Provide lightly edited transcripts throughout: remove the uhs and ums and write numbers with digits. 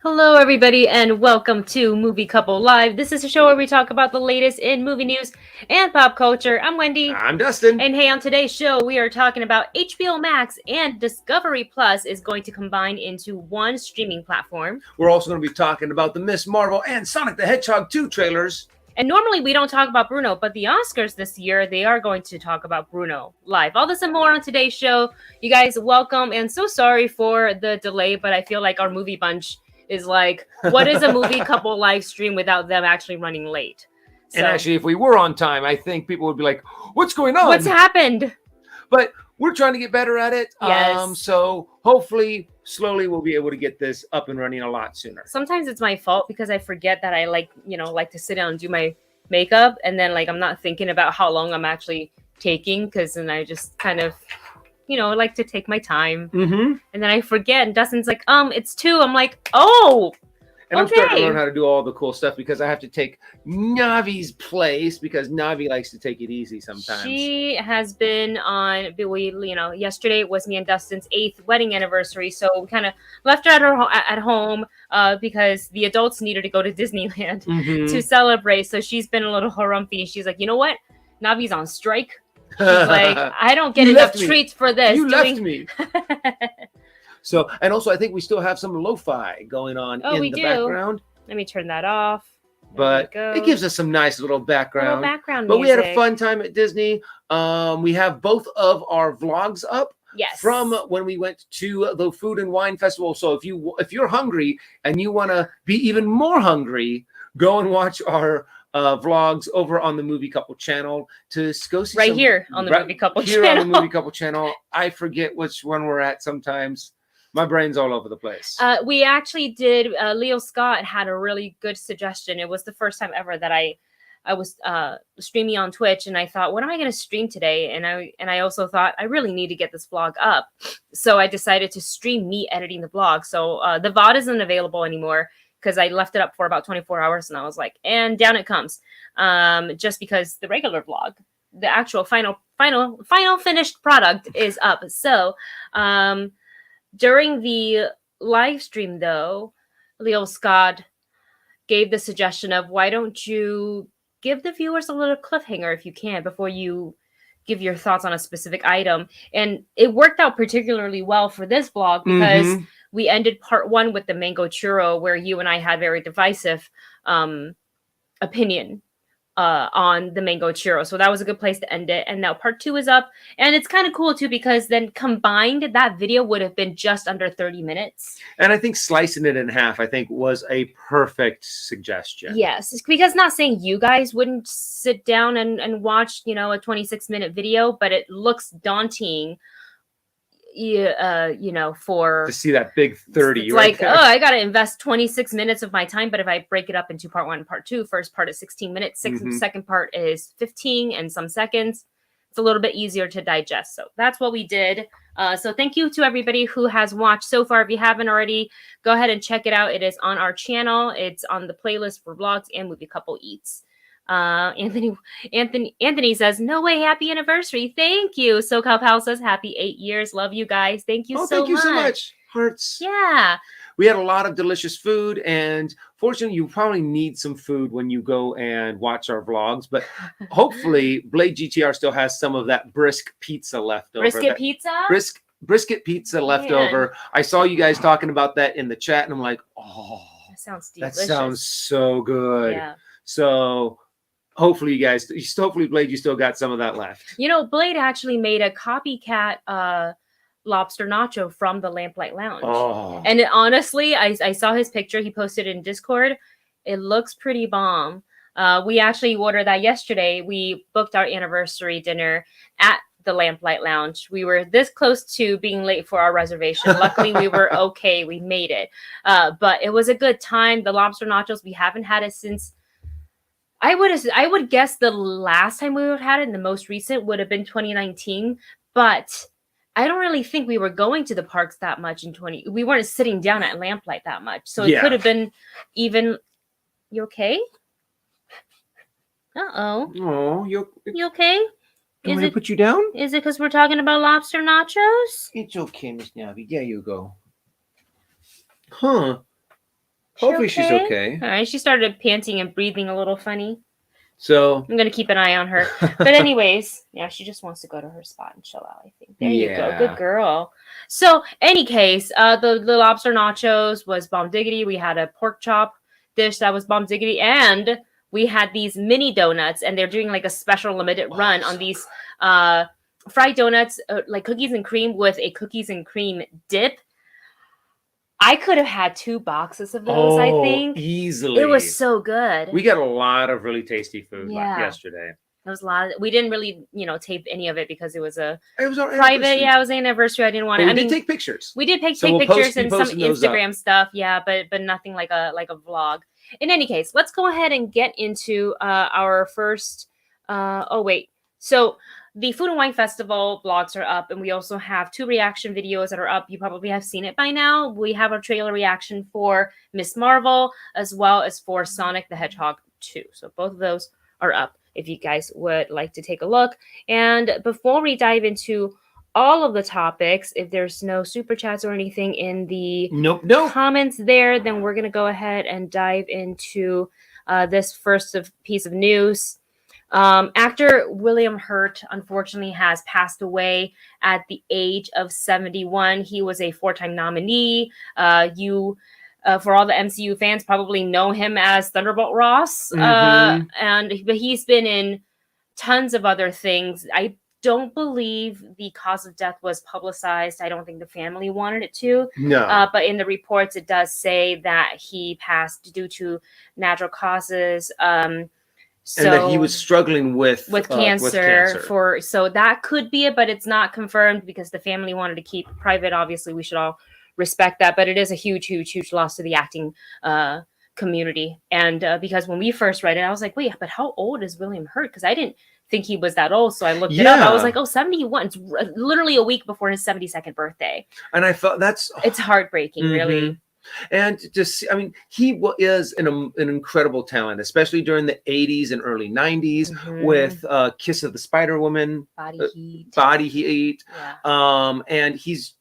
Hello, everybody, and welcome to Movie Couple Live. This is a show where we talk about the latest in movie news and pop culture. I'm Wendy. I'm Dustin. And hey, on today's show, we are talking about HBO Max and Discovery Plus is going to combine into one streaming platform. We're also going to be talking about the Miss Marvel and Sonic the Hedgehog 2 trailers. And normally we don't talk about Bruno, but the Oscars this year, they are going to talk about Bruno live. All this and more on today's show. You guys, welcome, and so sorry for the delay, but I feel like our movie bunch is like, what is a movie couple live stream without them actually running late? So, and actually, if we were on time, I think people would be like, what's going on? What's happened? But we're trying to get better at it. Yes. So hopefully, slowly, we'll be able to get this up and running a lot sooner. Sometimes it's my fault because I forget that I like to sit down and do my makeup. And then I'm not thinking about how long I'm actually taking, because then I just kind of like to take my time. Mm-hmm. And then I forget. And Dustin's like, it's 2. I'm like, oh, and I'm starting to learn how to do all the cool stuff because I have to take Navi's place because Navi likes to take it easy sometimes. She has been on, yesterday was me and Dustin's 8th wedding anniversary. So we kind of left her at home because the adults needed to go to Disneyland to celebrate. So she's been a little harumphy. She's like, you know what? Navi's on strike. She's like, I don't get enough treats for this. You left me. So, and also, I think we still have some lo-fi going on in the background. Let me turn that off. But it gives us some nice little background. But we had a fun time at Disney. We have both of our vlogs up. Yes. From when we went to the Food and Wine Festival. So if you're hungry and you want to be even more hungry, go and watch our vlogs over on the Movie Couple channel to go see here on the Movie Couple channel. Here on the Movie Couple channel. I forget which one we're at sometimes. My brain's all over the place. We actually did. Leo Scott had a really good suggestion. It was the first time ever that I was streaming on Twitch, and I thought, what am I going to stream today? And I also thought I really need to get this vlog up. So I decided to stream me editing the vlog. So the VOD isn't available anymore because I left it up for about 24 hours, and I was like, and down it comes. Just because the regular vlog, the actual final finished product is up. So during the live stream, though, Leo Scott gave the suggestion of, why don't you give the viewers a little cliffhanger if you can before you give your thoughts on a specific item. And it worked out particularly well for this vlog because we ended part 1 with the mango churro, where you and I had very divisive opinion on the mango churro. So that was a good place to end it. And now part 2 is up. And it's kind of cool too, because then combined, that video would have been just under 30 minutes. And I think slicing it in half, I think, was a perfect suggestion. Yes, because not saying you guys wouldn't sit down and watch, a 26-minute video, but it looks daunting. For to see that big 30, it's right like, there. I got to invest 26 minutes of my time. But if I break it up into part 1 and part 2, first part is 16 minutes, second part is 15 and some seconds. It's a little bit easier to digest. So that's what we did. So thank you to everybody who has watched so far. If you haven't already, go ahead and check it out. It is on our channel. It's on the playlist for vlogs and Movie Couple Eats. Anthony says, "No way, happy anniversary. Thank you." SoCal Pal says, "Happy 8 years. Love you guys. Thank you so much." Thank you so much. Hearts. Yeah. We had a lot of delicious food, and fortunately, you probably need some food when you go and watch our vlogs. But hopefully, Blade GTR still has some of that brisk pizza left over. Brisket pizza left over. I saw you guys talking about that in the chat, and I'm like, oh, that sounds delicious. That sounds so good. Yeah. So hopefully, you guys, hopefully, Blade, you still got some of that left. You know, Blade actually made a copycat lobster nacho from the Lamplight Lounge. Oh. And honestly, I saw his picture. He posted in Discord. It looks pretty bomb. We actually ordered that yesterday. We booked our anniversary dinner at the Lamplight Lounge. We were this close to being late for our reservation. Luckily, we were okay. We made it. But it was a good time. The lobster nachos, we haven't had it since... I would guess the last time we would have had it, and the most recent would have been 2019. But I don't really think we were going to the parks that much in we weren't sitting down at Lamplight that much. So it could have been even... You okay? Uh-oh. Oh, you okay? Can I put you down? Is it because we're talking about lobster nachos? It's okay, Miss Navi. There you go. Huh. Hopefully she's okay. All right. She started panting and breathing a little funny. So I'm going to keep an eye on her. But anyways, yeah, she just wants to go to her spot and chill out, I think. There you go. Good girl. So any case, the lobster nachos was bomb diggity. We had a pork chop dish that was bomb diggity. And we had these mini donuts. And they're doing like a special limited run on these fried donuts, like cookies and cream with a cookies and cream dip. I could have had 2 boxes of those, I think. Easily. It was so good. We got a lot of really tasty food yesterday. There was a lot of, we didn't really, tape any of it because it was our private. Yeah, it was an anniversary. I didn't want to. We did take pictures. We did take pictures and some Instagram stuff. Yeah, but nothing like a vlog. In any case, let's go ahead and get into our first. So the Food and Wine Festival vlogs are up, and we also have 2 reaction videos that are up. You probably have seen it by now. We have a trailer reaction for Miss Marvel, as well as for Sonic the Hedgehog 2. So both of those are up if you guys would like to take a look. And before we dive into all of the topics, if there's no super chats or anything in the comments there, then we're going to go ahead and dive into this first piece of news. Actor William Hurt unfortunately has passed away at the age of 71. He was a 4-time nominee. For all the MCU fans, probably know him as Thunderbolt Ross. But he's been in tons of other things. I don't believe the cause of death was publicized. I don't think the family wanted it to. No. But in the reports, it does say that he passed due to natural causes. So, and that he was struggling with cancer. So that could be it, but it's not confirmed because the family wanted to keep private. Obviously, we should all respect that, but it is a huge loss to the acting community. And because when we first read it, I was like, wait, but how old is William Hurt? Because I didn't think he was that old. So I looked it up. I was like, 71. It's literally a week before his 72nd birthday. And I thought it's heartbreaking, really. And just, I mean, he is an incredible talent, especially during the 80s and early 90s with Kiss of the Spider Woman, Body Heat. Yeah. And he's,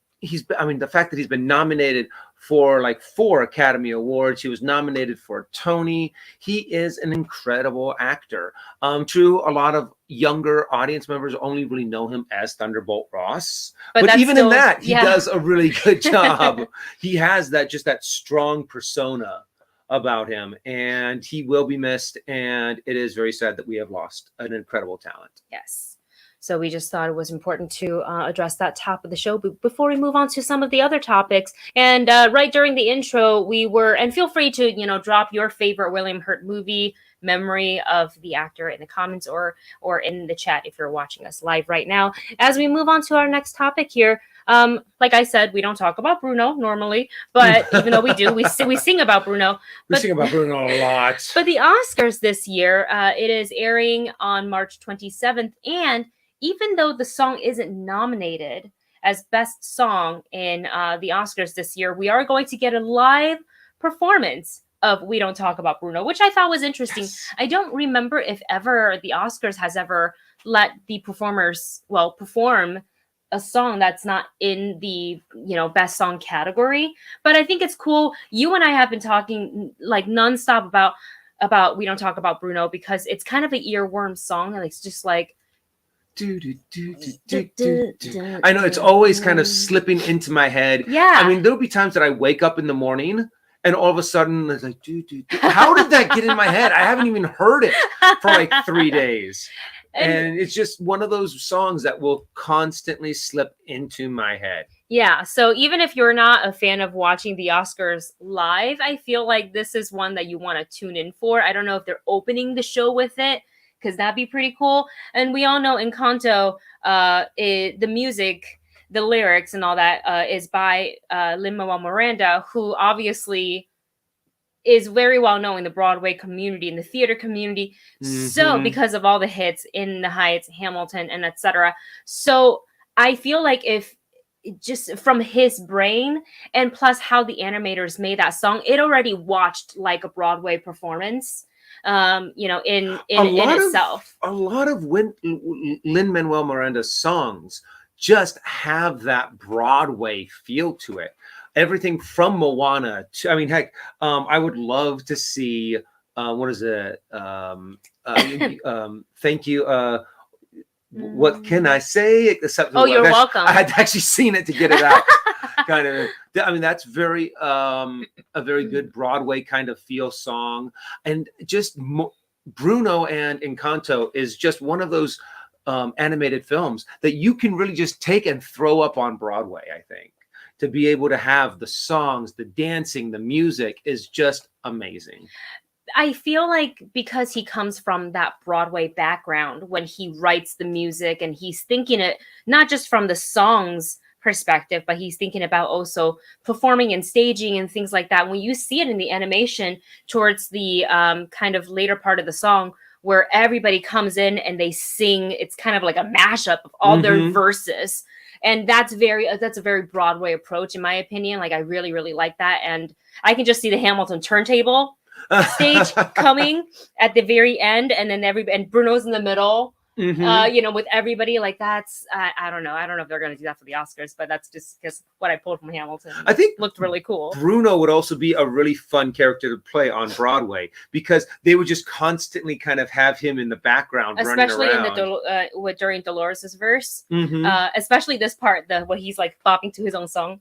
I mean, the fact that he's been nominated for like 4 Academy Awards, he was nominated for a Tony. He is an incredible actor. True, a lot of younger audience members only really know him as Thunderbolt Ross, but even in that, he does a really good job. He has that strong persona about him, and he will be missed. And it is very sad that we have lost an incredible talent. Yes. So we just thought it was important to address that top of the show before we move on to some of the other topics. And right during the intro, and feel free to, drop your favorite William Hurt movie memory of the actor in the comments or in the chat if you're watching us live right now. As we move on to our next topic here, like I said, we don't talk about Bruno normally, but even though we do, we sing about Bruno. We sing about Bruno a lot. But the Oscars this year, it is airing on March 27th, and even though the song isn't nominated as best song in the Oscars this year, we are going to get a live performance of We Don't Talk About Bruno, which I thought was interesting. Yes. I don't remember if ever the Oscars has ever let the performers, perform a song that's not in the, best song category. But I think it's cool. You and I have been talking like nonstop about We Don't Talk About Bruno, because it's kind of an earworm song, and it's just like, I know, it's always kind of slipping into my head. Yeah. I mean, there'll be times that I wake up in the morning and all of a sudden it's like, how did that get in my head? I haven't even heard it for like 3 days. And it's just one of those songs that will constantly slip into my head. Yeah. So even if you're not a fan of watching the Oscars live, I feel like this is one that you want to tune in for. I don't know if they're opening the show with it, because that'd be pretty cool. And we all know Encanto, the music, the lyrics and all that is by Lin-Manuel Miranda, who obviously is very well known in the Broadway community, in the theater community. Mm-hmm. So because of all the hits in the Heights, Hamilton, and etc. So I feel like if just from his brain, and plus how the animators made that song, it already watched like a Broadway performance, in itself. A lot of Lin-Manuel Miranda's songs just have that Broadway feel to it. Everything from Moana to, I mean, heck, I would love to see, what is it? Thank you. What can I say? Except you're welcome. I had actually seen it to get it out. Kind of. I mean, that's very a very good Broadway kind of feel song, and just Bruno and Encanto is just one of those animated films that you can really just take and throw up on Broadway. I think to be able to have the songs, the dancing, the music is just amazing. I feel like because he comes from that Broadway background, when he writes the music and he's thinking it not just from the songs perspective, but he's thinking about also performing and staging and things like that. When you see it in the animation towards the kind of later part of the song, where everybody comes in and they sing, it's kind of like a mashup of all their verses. And that's a very Broadway approach, in my opinion. Like, I really, really like that. And I can just see the Hamilton turntable stage coming at the very end, and then and Bruno's in the middle, with everybody. Like, that's I don't know if they're going to do that for the Oscars, but that's just what I pulled from Hamilton. I think looked really cool. Bruno would also be a really fun character to play on Broadway, because they would just constantly kind of have him in the background, especially running around. In during Dolores's verse, especially this part, where he's like bopping to his own song.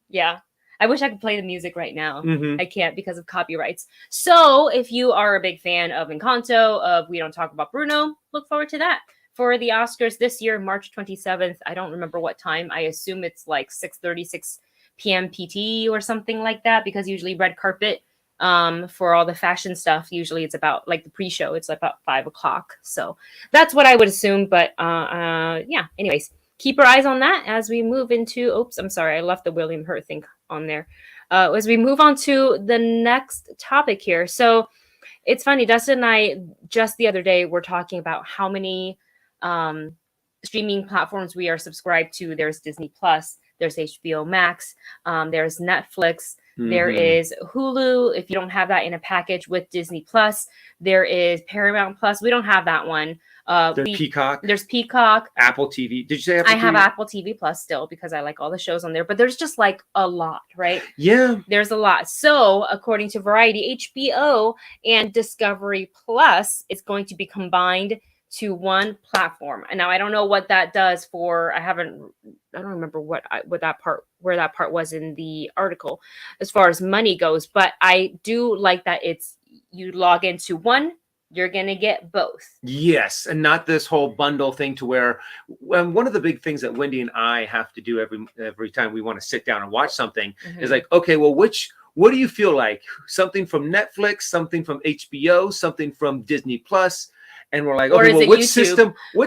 Yeah. I wish I could play the music right now. I can't because of copyrights. So if you are a big fan of Encanto, of We Don't Talk About Bruno, look forward to that. For the Oscars this year, March 27th, I don't remember what time. I assume it's like 6:36 p.m. PT or something like that, because usually red carpet for all the fashion stuff, usually it's about like the pre-show, it's about 5 o'clock. So that's what I would assume. But yeah, anyways. Keep your eyes on that as we move into, oops, I'm sorry, I left the William Hurt thing on there. As we move on to the next topic here. So it's funny, Dustin and I just the other day were talking about how many streaming platforms we are subscribed to. There's Disney Plus, there's HBO Max, there's Netflix, there is Hulu. If you don't have that in a package with Disney Plus, there is Paramount Plus. We don't have that one. There's Peacock. There's Peacock. Apple TV. Did you say Apple TV? I have Apple TV Plus still, because I like all the shows on there. But there's just like a lot, right? Yeah. There's a lot. So according to Variety, HBO and Discovery Plus is going to be combined to one platform. And now I don't know what that does for. I don't remember where that part was in the article as far as money goes. But I do like that you log into one, you're going to get both. Yes. And not this whole bundle thing to where one of the big things that Wendy and I have to do every time we want to sit down and watch something is like, okay, well, what do you feel like? Something from Netflix, something from HBO, something from Disney Plus. And we're like, okay, well, which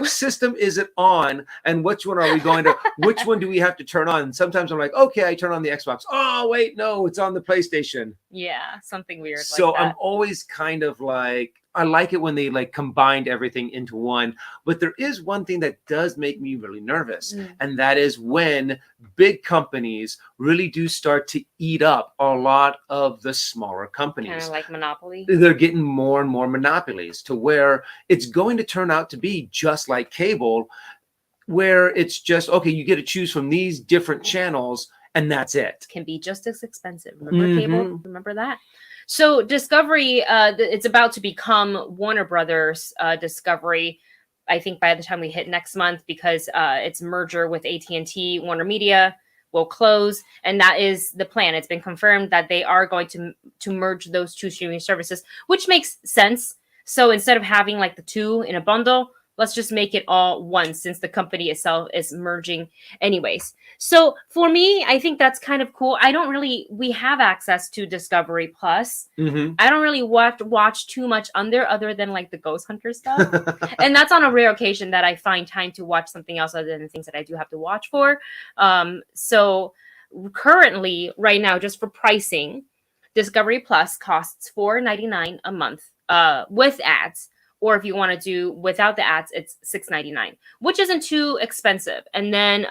system is it on? And which one are we going to, which one do we have to turn on? And sometimes I'm like, okay, I turn on the Xbox. Oh, wait, no, it's on the PlayStation. Yeah, something weird. So like that. I'm always kind of like, I like it when they like combined everything into one. But there is one thing that does make me really nervous, and that is when big companies really do start to eat up a lot of the smaller companies. Kind of like Monopoly. They're getting more and more monopolies to where it's going to turn out to be just like cable, where it's just, okay, you get to choose from these different channels and that's it. Can be just as expensive. Remember cable? Remember that? So Discovery, it's about to become Warner Brothers Discovery, I think by the time we hit next month, because its merger with AT&T Warner Media will close, and that is the plan. It's been confirmed that they are going to merge those two streaming services, which makes sense. So instead of having like the two in a bundle, let's just make it all one, since the company itself is merging anyways. So for me, I think that's kind of cool. We have access to Discovery Plus. I don't really watch too much on there other than like the Ghost Hunter stuff. And that's on a rare occasion that I find time to watch something else other than the things that I do have to watch for. So currently, right now, just for pricing, Discovery Plus costs $4.99 a month with ads. Or if you want to do without the ads, it's $6.99, which isn't too expensive. And then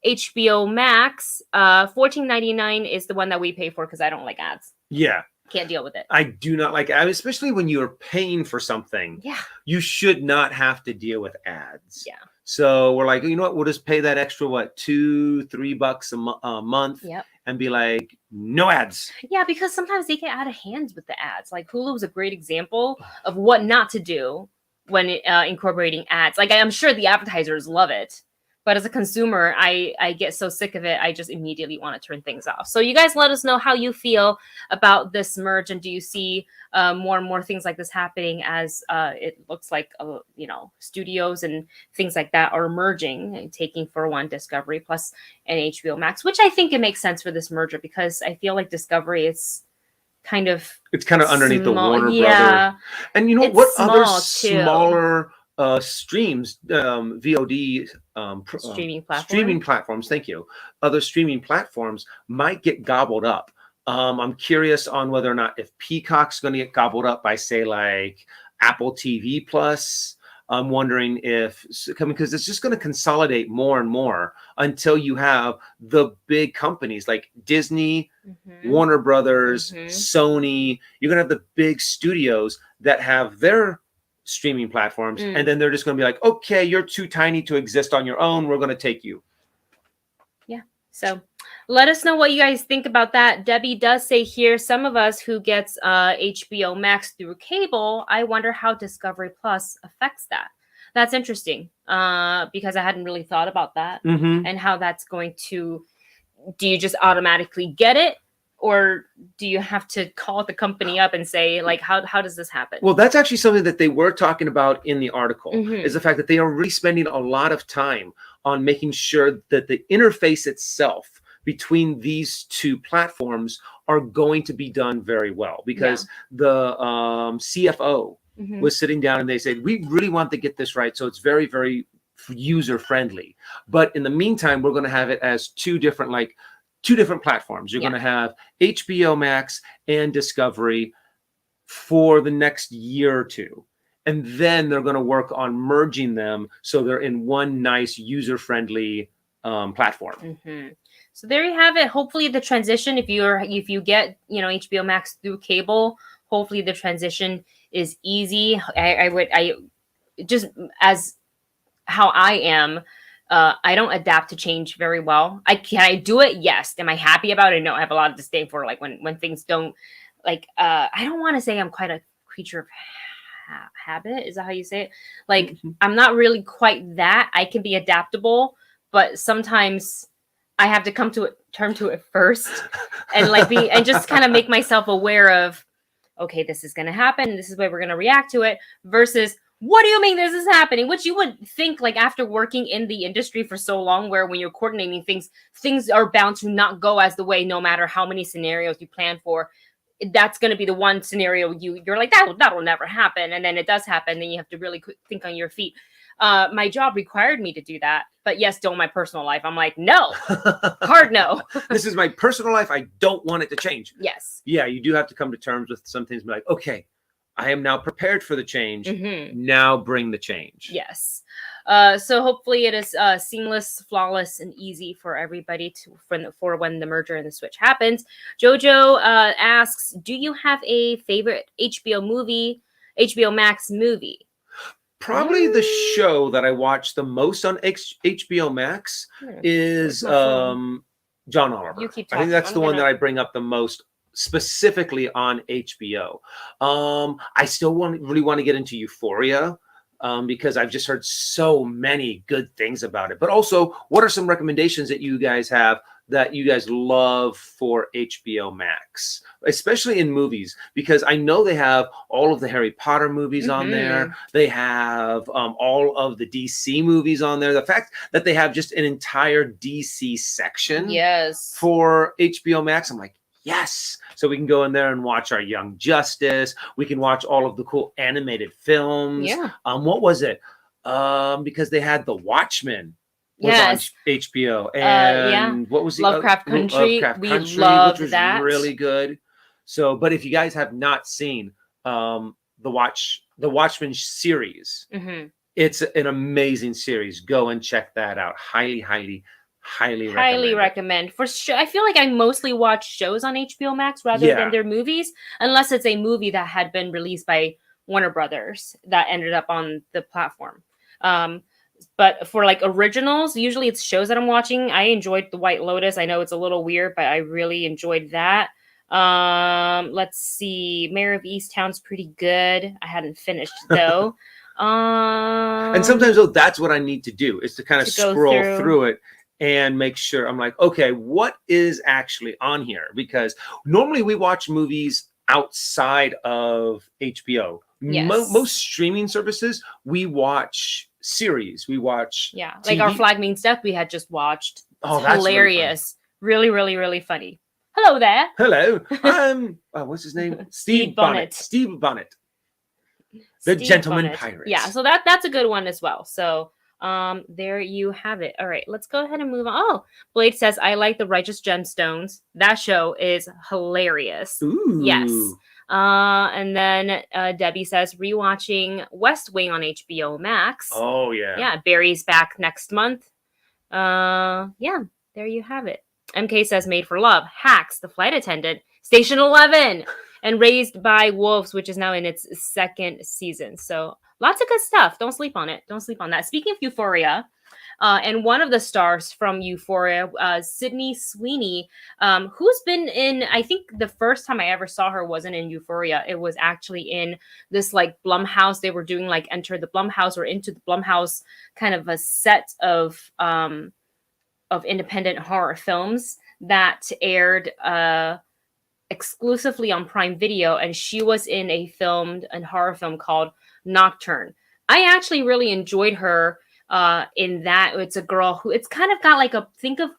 HBO Max, $14.99 is the one that we pay for because I don't like ads. Yeah. Can't deal with it. I do not like ads, especially when you're paying for something. Yeah. You should not have to deal with ads. Yeah. So we're like, you know what? We'll just pay that extra, $2-3 a month. Yep. And be like, no ads. Yeah, because sometimes they get out of hand with the ads. Like Hulu is a great example of what not to do when incorporating ads. Like I'm sure the advertisers love it, but as a consumer, I get so sick of it, I just immediately want to turn things off. So you guys let us know how you feel about this merge, and do you see more and more things like this happening as it looks like studios and things like that are merging and taking for one Discovery Plus and HBO Max, which I think it makes sense for this merger because I feel like Discovery it's kind of underneath the Warner yeah, Brother. And you know what other smaller streams, VOD streaming platforms, thank you. Other streaming platforms might get gobbled up. I'm curious on whether or not if Peacock's going to get gobbled up by, say, like Apple TV Plus. I'm wondering because it's just going to consolidate more and more until you have the big companies like Disney, Warner Brothers, Sony. You're going to have the big studios that have their streaming platforms, and then they're just going to be like, okay, you're too tiny to exist on your own. We're going to take you. Yeah. So let us know what you guys think about that. Debbie does say here, some of us who gets HBO Max through cable, I wonder how Discovery Plus affects that. That's interesting because I hadn't really thought about that and how that's going to, do you just automatically get it? Or do you have to call the company up and say, like, how does this happen? Well, that's actually something that they were talking about in the article, is the fact that they are really spending a lot of time on making sure that the interface itself between these two platforms are going to be done very well. Because the CFO was sitting down and they said, we really want to get this right. So it's very, very user friendly. But in the meantime, we're going to have it as two different platforms. You're going to have HBO Max and Discovery for the next year or two. And then they're going to work on merging them so they're in one nice user-friendly platform. So there you have it. Hopefully the transition, if you get HBO Max through cable, hopefully the transition is easy. I just as how I am. I don't adapt to change very well. Can I do it? Yes. Am I happy about it? No. I have a lot of disdain for like when things don't like. I don't want to say I'm quite a creature of habit. Is that how you say it? Like I'm not really quite that. I can be adaptable, but sometimes I have to come to term to it first, and and just kind of make myself aware of, okay, this is going to happen. This is where we're going to react to it. Versus, what do you mean this is happening? Which you would think, like, after working in the industry for so long, where when you're coordinating things are bound to not go as the way, no matter how many scenarios you plan for. That's going to be the one scenario you're like, that'll never happen. And then it does happen. Then you have to really think on your feet. My job required me to do that. But yes, still in my personal life, I'm like, no, hard no. This is my personal life. I don't want it to change. Yes. Yeah, you do have to come to terms with some things. Be like, okay, I am now prepared for the change. Mm-hmm. Now bring the change. Yes. So hopefully it is seamless, flawless, and easy for everybody for when the merger and the switch happens. Jojo asks, do you have a favorite HBO Max movie? Probably the show that I watch the most on HBO Max is John Oliver. You keep I think talking. that's the one that I bring up the most specifically on HBO. I still really want to get into Euphoria. Because I've just heard so many good things about it. But also, what are some recommendations that you guys have that you guys love for HBO Max, especially in movies? Because I know they have all of the Harry Potter movies on there. They have all of the DC movies on there. The fact that they have just an entire DC section for HBO Max, I'm like, yes. So we can go in there and watch our Young Justice. We can watch all of the cool animated films. Yeah. What was it? Because they had The Watchmen was on HBO. And what was the Lovecraft Country? Lovecraft We Country, loved which was that. really good. So, but if you guys have not seen the Watchmen series, it's an amazing series. Go and check that out. Highly recommend. For sure. I feel like I mostly watch shows on HBO Max rather than their movies, unless it's a movie that had been released by Warner Brothers that ended up on the platform. But for like originals, usually it's shows that I'm watching. I enjoyed The White Lotus. I know it's a little weird, but I really enjoyed that. Let's see. Mayor of Easttown's pretty good. I hadn't finished though. And sometimes though, that's what I need to do, is to kind of scroll through it and make sure. I'm like, okay, what is actually on here? Because normally we watch movies outside of HBO. Most streaming services, we watch series. We watch like our Flag Means Death we had just watched. It's hilarious. Really funny. Hello there. Hello. What's his name? Steve Bonnet. Steve Bonnet. The Gentleman Pirate. Yeah, so that's a good one as well. So there you have it. All right, let's go ahead and move on. Oh, Blade says, I like The Righteous Gemstones. That show is hilarious. Ooh. Yes. And then Debbie says, rewatching West Wing on HBO Max. Oh, yeah. Yeah, Barry's back next month. Yeah, there you have it. MK says, Made for Love, Hacks, The Flight Attendant, Station 11, and Raised by Wolves, which is now in its second season. So lots of good stuff. Don't sleep on it. Don't sleep on that. Speaking of Euphoria, and one of the stars from Euphoria, Sydney Sweeney, who's been in, I think the first time I ever saw her wasn't in Euphoria. It was actually in this like Blumhouse. They were doing like Enter the Blumhouse or Into the Blumhouse, kind of a set of independent horror films that aired exclusively on Prime Video, and she was in a horror film called Nocturne. I actually really enjoyed her in that. It's a girl who, it's kind of got like think of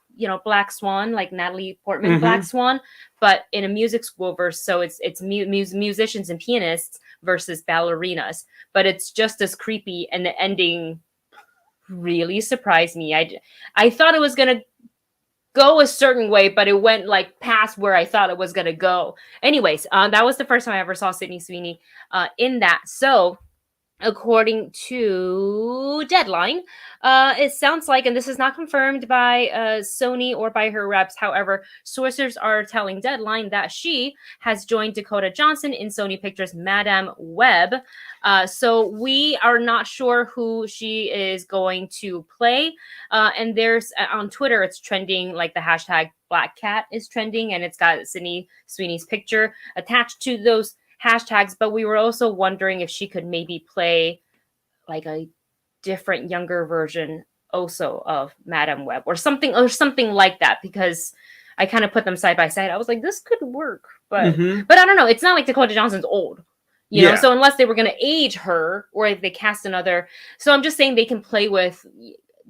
Black Swan, like Natalie Portman Black Swan, but in a music school verse. So it's musicians and pianists versus ballerinas, but it's just as creepy, and the ending really surprised me. I thought it was gonna go a certain way, but it went like past where I thought it was gonna go. Anyways, that was the first time I ever saw Sydney Sweeney in that. So according to Deadline, it sounds like, and this is not confirmed by Sony or by her reps, however, sources are telling Deadline that she has joined Dakota Johnson in Sony Pictures' Madame Web. So we are not sure who she is going to play. And there's, on Twitter, it's trending, like the hashtag Black Cat is trending, and it's got Sydney Sweeney's picture attached to those hashtags. But we were also wondering if she could maybe play like a different, younger version also of Madame Web or something like that, because I kind of put them side by side. I was like, this could work, but I don't know. It's not like Dakota Johnson's old, you know, so unless they were going to age her, or if they cast another. So I'm just saying they can play with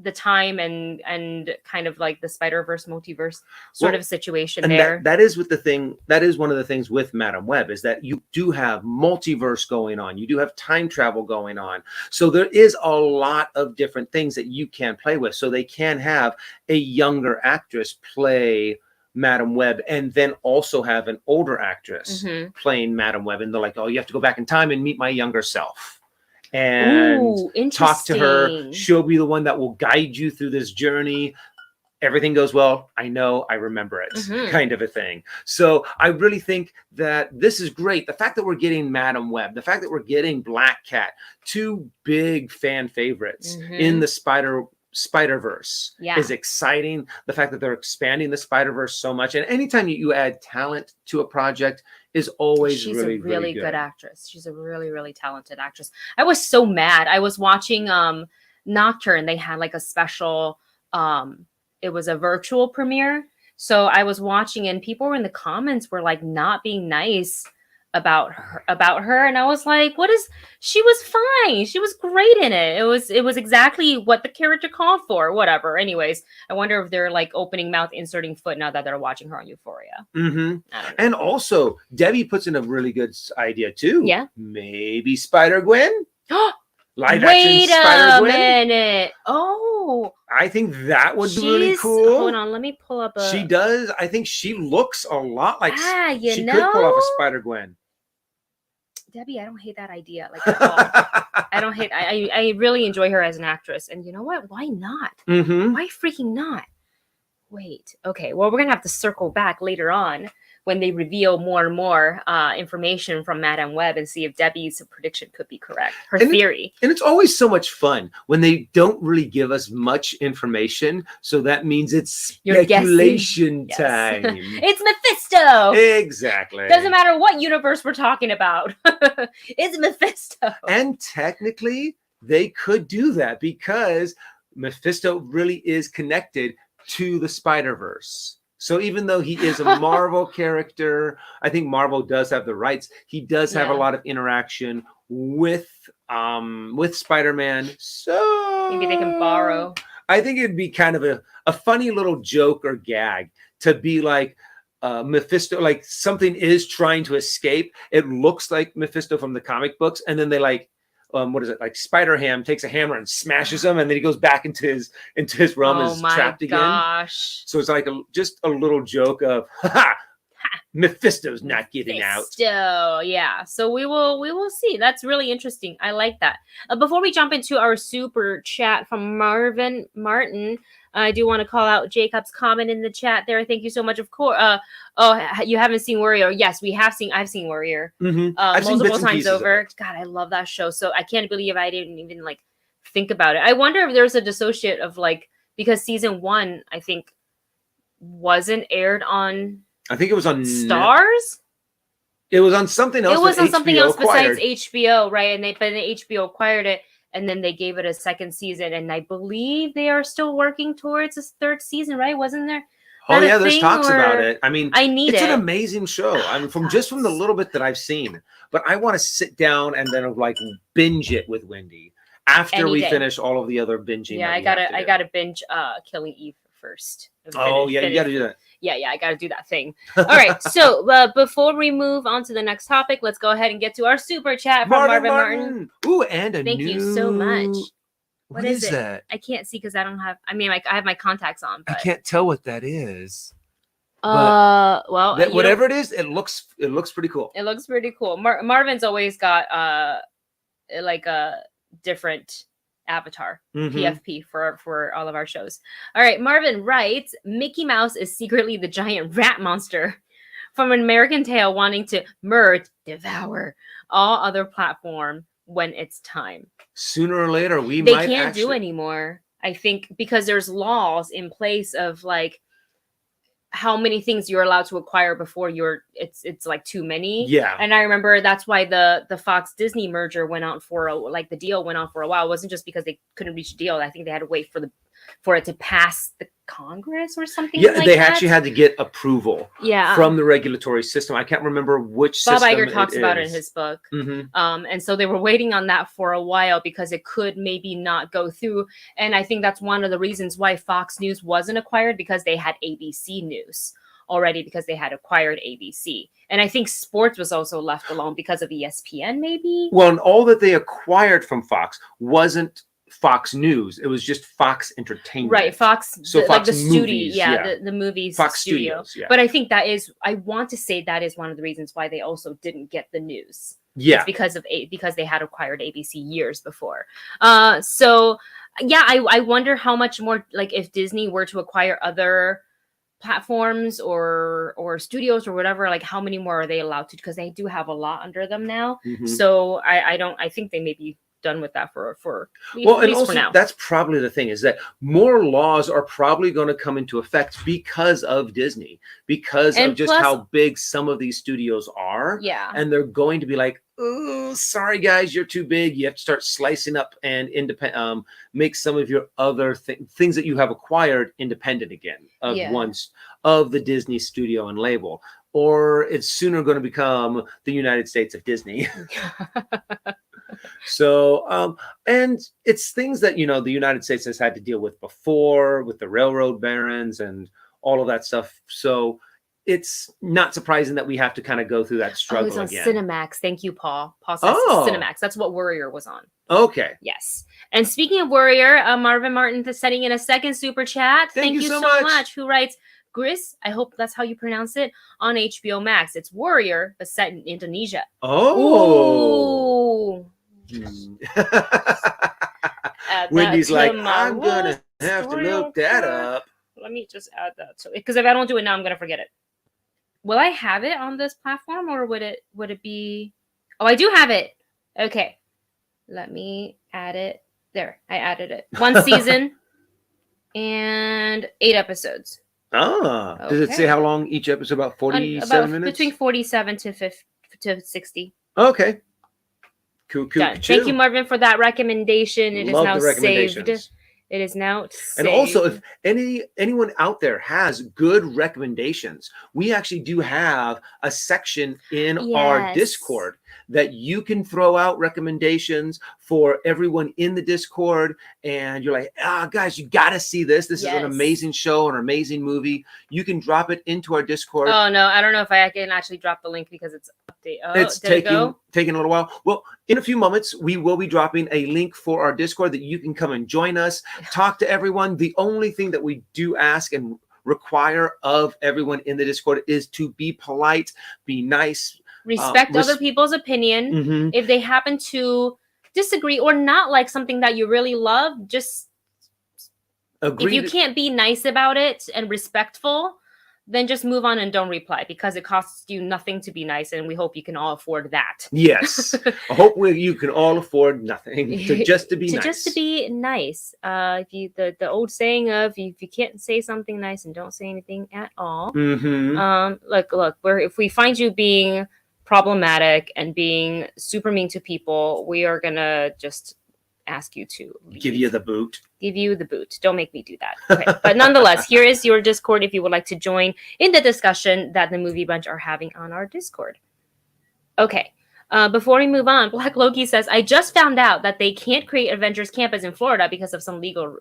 the time and kind of like the Spider-Verse multiverse sort of situation there. That is with the thing. That is one of the things with Madame Web, is that you do have multiverse going on. You do have time travel going on. So there is a lot of different things that you can play with. So they can have a younger actress play Madam Web, and then also have an older actress Mm-hmm. playing Madam Web, and they're like, oh, you have to go back in time and meet my younger self and Ooh, talk to her. interesting. She'll be the one that will guide you through this journey. Everything goes well. I know, I remember it, Mhm. kind of a thing. So I really think that this is great. The fact that we're getting Madam Web, the fact that we're getting Black Cat, two big fan favorites in the Spider-Verse is exciting. The fact that they're expanding the Spider-Verse so much, and anytime you add talent to a project is always She's really, a really good. good actress. She's a really, really talented actress. I was so mad. I was watching Nocturne. They had like a special it was a virtual premiere. So I was watching and people were in the comments were like not being nice about her. And I was like, she was fine. She was great in it. It was exactly what the character called for. Whatever. Anyways, I wonder if they're like opening mouth, inserting foot now that they're watching her on Euphoria. Mm-hmm. And also, Debbie puts in a really good idea too. Yeah. Maybe Spider-Gwen? Live Wait action Spider-Gwen? a minute. Oh. I think that would be really cool. Hold on, let me pull up She does. I think she looks a lot like she could pull off a Spider-Gwen. Debbie, I don't hate that idea like at all. I don't hate. I really enjoy her as an actress, and you know what? Why not? Mm-hmm. Why freaking not? Wait. Okay. Well, we're gonna have to circle back later on when they reveal more and more information from Madam Web and see if Debbie's prediction could be correct. Her theory. And it's always so much fun when they don't really give us much information. So that means it's speculation time. It's Mephisto. Exactly. Doesn't matter what universe we're talking about. It's Mephisto. And technically, they could do that because Mephisto really is connected to the Spider-Verse. So even though he is a Marvel character, I think Marvel does have the rights. He does have a lot of interaction with Spider-Man. So maybe they can borrow. I think it'd be kind of a funny little joke or gag to be like Mephisto, like something is trying to escape. It looks like Mephisto from the comic books, and then they like what is it, like Spider-Ham takes a hammer and smashes him, and then he goes back into his realm and is trapped again. So it's like just a little joke of Mephisto's not getting out. Yeah. So we will see. That's really interesting. I like that. Before we jump into our super chat from Marvin Martin, I do want to call out Jacob's comment in the chat there. Thank you so much. Of course. You haven't seen Warrior? Yes, we have seen. I've seen Warrior multiple times over. God, I love that show. So I can't believe I didn't even like think about it. I wonder if there's a dissociate of like, because season 1 I think wasn't aired on. I think it was on Stars. It was on something else. It was on something else acquired. besides HBO, right? And then HBO acquired it. And then they gave it a second season, and I believe they are still working towards a 3rd season, right? Wasn't there? Oh yeah, there's talks about it. I mean, it's an it. Amazing show. I mean, from the little bit that I've seen, but I want to sit down and then like binge it with Wendy after we finish all of the other binging. Yeah, I gotta binge Killing Eve first. You gotta do that. Yeah, I gotta do that thing. All right, so before we move on to the next topic, let's go ahead and get to our super chat from Marvin Martin. Ooh, and thank you so much. What is it? That? I can't see because I don't have. I mean, I have my contacts on. But... I can't tell what that is. Well, whatever it is, it looks pretty cool. It looks pretty cool. Marvin's always got like a different avatar, PFP for all of our shows. All right, Marvin writes, Mickey Mouse is secretly the giant rat monster from An American Tale, wanting to devour all other platform when it's time. Sooner or later, they can't do anymore. I think because there's laws in place of like how many things you're allowed to acquire before it's like too many. Yeah. And I remember that's why the Fox Disney merger went on the deal went on for a while. It wasn't just because they couldn't reach a deal. I think they had to wait for it to pass the Congress or something. Yeah, they actually had to get approval from the regulatory system. I can't remember which Bob system Iger talks about it in his book. And so they were waiting on that for a while because it could maybe not go through. And I think that's one of the reasons why Fox News wasn't acquired, because they had ABC News already, because they had acquired ABC. And I think sports was also left alone because of ESPN, maybe. Well, and all that they acquired from Fox wasn't Fox News. It was just Fox Entertainment. Right, Fox, So like Fox the studio, Movies, the movies Fox studio. Studios, yeah. But I think I want to say that is one of the reasons why they also didn't get the news. Yeah. It's because they had acquired ABC years before. So yeah, I wonder how much more, like, if Disney were to acquire other platforms or studios or whatever, like how many more are they allowed to, because they do have a lot under them now. So I think they may be done with that for well, at and least also for now. that's probably the thing, is that more laws are probably going to come into effect because of Disney, because And of just plus- how big some of these studios are. Yeah. And they're going to be like, oh, sorry guys, you're too big. You have to start slicing up and make some of your other things that you have acquired independent again of once of the Disney studio and label, or it's sooner going to become the United States of Disney. So, and it's things that, the United States has had to deal with before, with the railroad barons and all of that stuff. So it's not surprising that we have to kind of go through that struggle it's on again. Cinemax. Thank you, Paul. Paul says Cinemax. That's what Warrior was on. Okay. Yes. And speaking of Warrior, Marvin Martin is sending in a second super chat. Thank you so much. Who writes, Gris, I hope that's how you pronounce it, on HBO Max. It's Warrior, but set in Indonesia. Oh. Ooh. Wendy's like, I'm gonna have to look that up. Let me just add that, so because if I don't do it now, I'm gonna forget it. Will I have it on this platform, or would it be? Oh, I do have it. Okay, let me add it. There, I added it. 1 season and 8 episodes. Ah, does it say how long each episode? About 47 minutes. Between 47 to 60. Okay. Cool. Thank you, Marvin, for that recommendation. It Love is now the recommendations. saved. It is now saved. And also, if anyone out there has good recommendations, we actually do have a section in our Discord that you can throw out recommendations for everyone in the Discord. And you're like, guys, you got to see this. This is an amazing show, an amazing movie. You can drop it into our Discord. Oh, no, I don't know if I can actually drop the link because it's update. Oh, it's taking a little while. Well, in a few moments, we will be dropping a link for our Discord that you can come and join us, talk to everyone. The only thing that we do ask and require of everyone in the Discord is to be polite, be nice, respect other people's opinion. Mm-hmm. If they happen to disagree or not like something that you really love, just agree. If you can't be nice about it and respectful, then just move on and don't reply, because it costs you nothing to be nice, and we hope you can all afford that. Yes. I hope you can all afford nothing just to be nice. Just to be nice. If you the old saying of, if you can't say something nice, and don't say anything at all. Mm-hmm. Look, if we find you being problematic and being super mean to people, we are gonna just ask you to leave. Give you the boot. Don't make me do that. Okay. But nonetheless, here is your Discord if you would like to join in the discussion that the Movie Bunch are having on our Discord. Okay. Before we move on, Black Loki says, I just found out that they can't create Avengers Campus in Florida because of some legal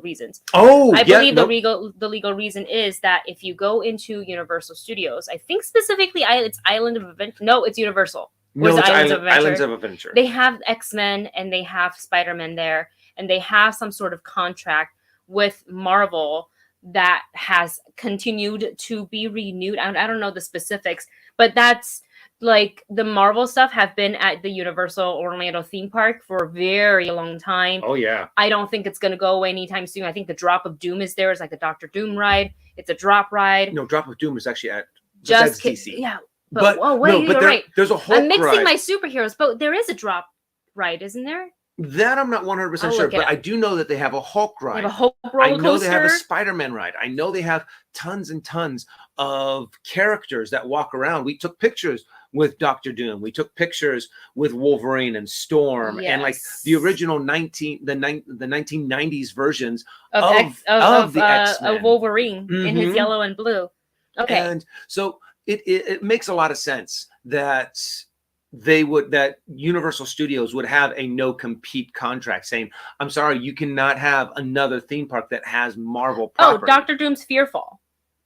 reasons. Oh, I believe the legal reason is that if you go into Universal Studios, I think specifically it's Island of Adventure. No, it's Universal. No, it's Islands of Adventure. They have X-Men and they have Spider-Man there, and they have some sort of contract with Marvel that has continued to be renewed. I don't know the specifics, but that's like the Marvel stuff have been at the Universal Orlando theme park for a very long time. Oh, yeah. I don't think it's going to go away anytime soon. I think the Drop of Doom is there. It's like the Dr. Doom ride. It's a drop ride. No, Drop of Doom is actually at DC. Yeah. But you're right. There's a Hulk I'm mixing ride. My superheroes, but there is a drop ride, isn't there? That I'm not 100% sure, but I do know that they have a Hulk ride. They have a Hulk roller coaster. I know they have a Spider-Man ride. I know they have tons and tons of characters that walk around. We took pictures with Dr. Doom. We took pictures with Wolverine and Storm, and like the original 1990s versions of the X-Men. Of Wolverine in his yellow and blue. Okay, and so it makes a lot of sense that Universal Studios would have a no compete contract saying, I'm sorry, you cannot have another theme park that has Marvel property. Oh, Dr. Doom's Fearfall.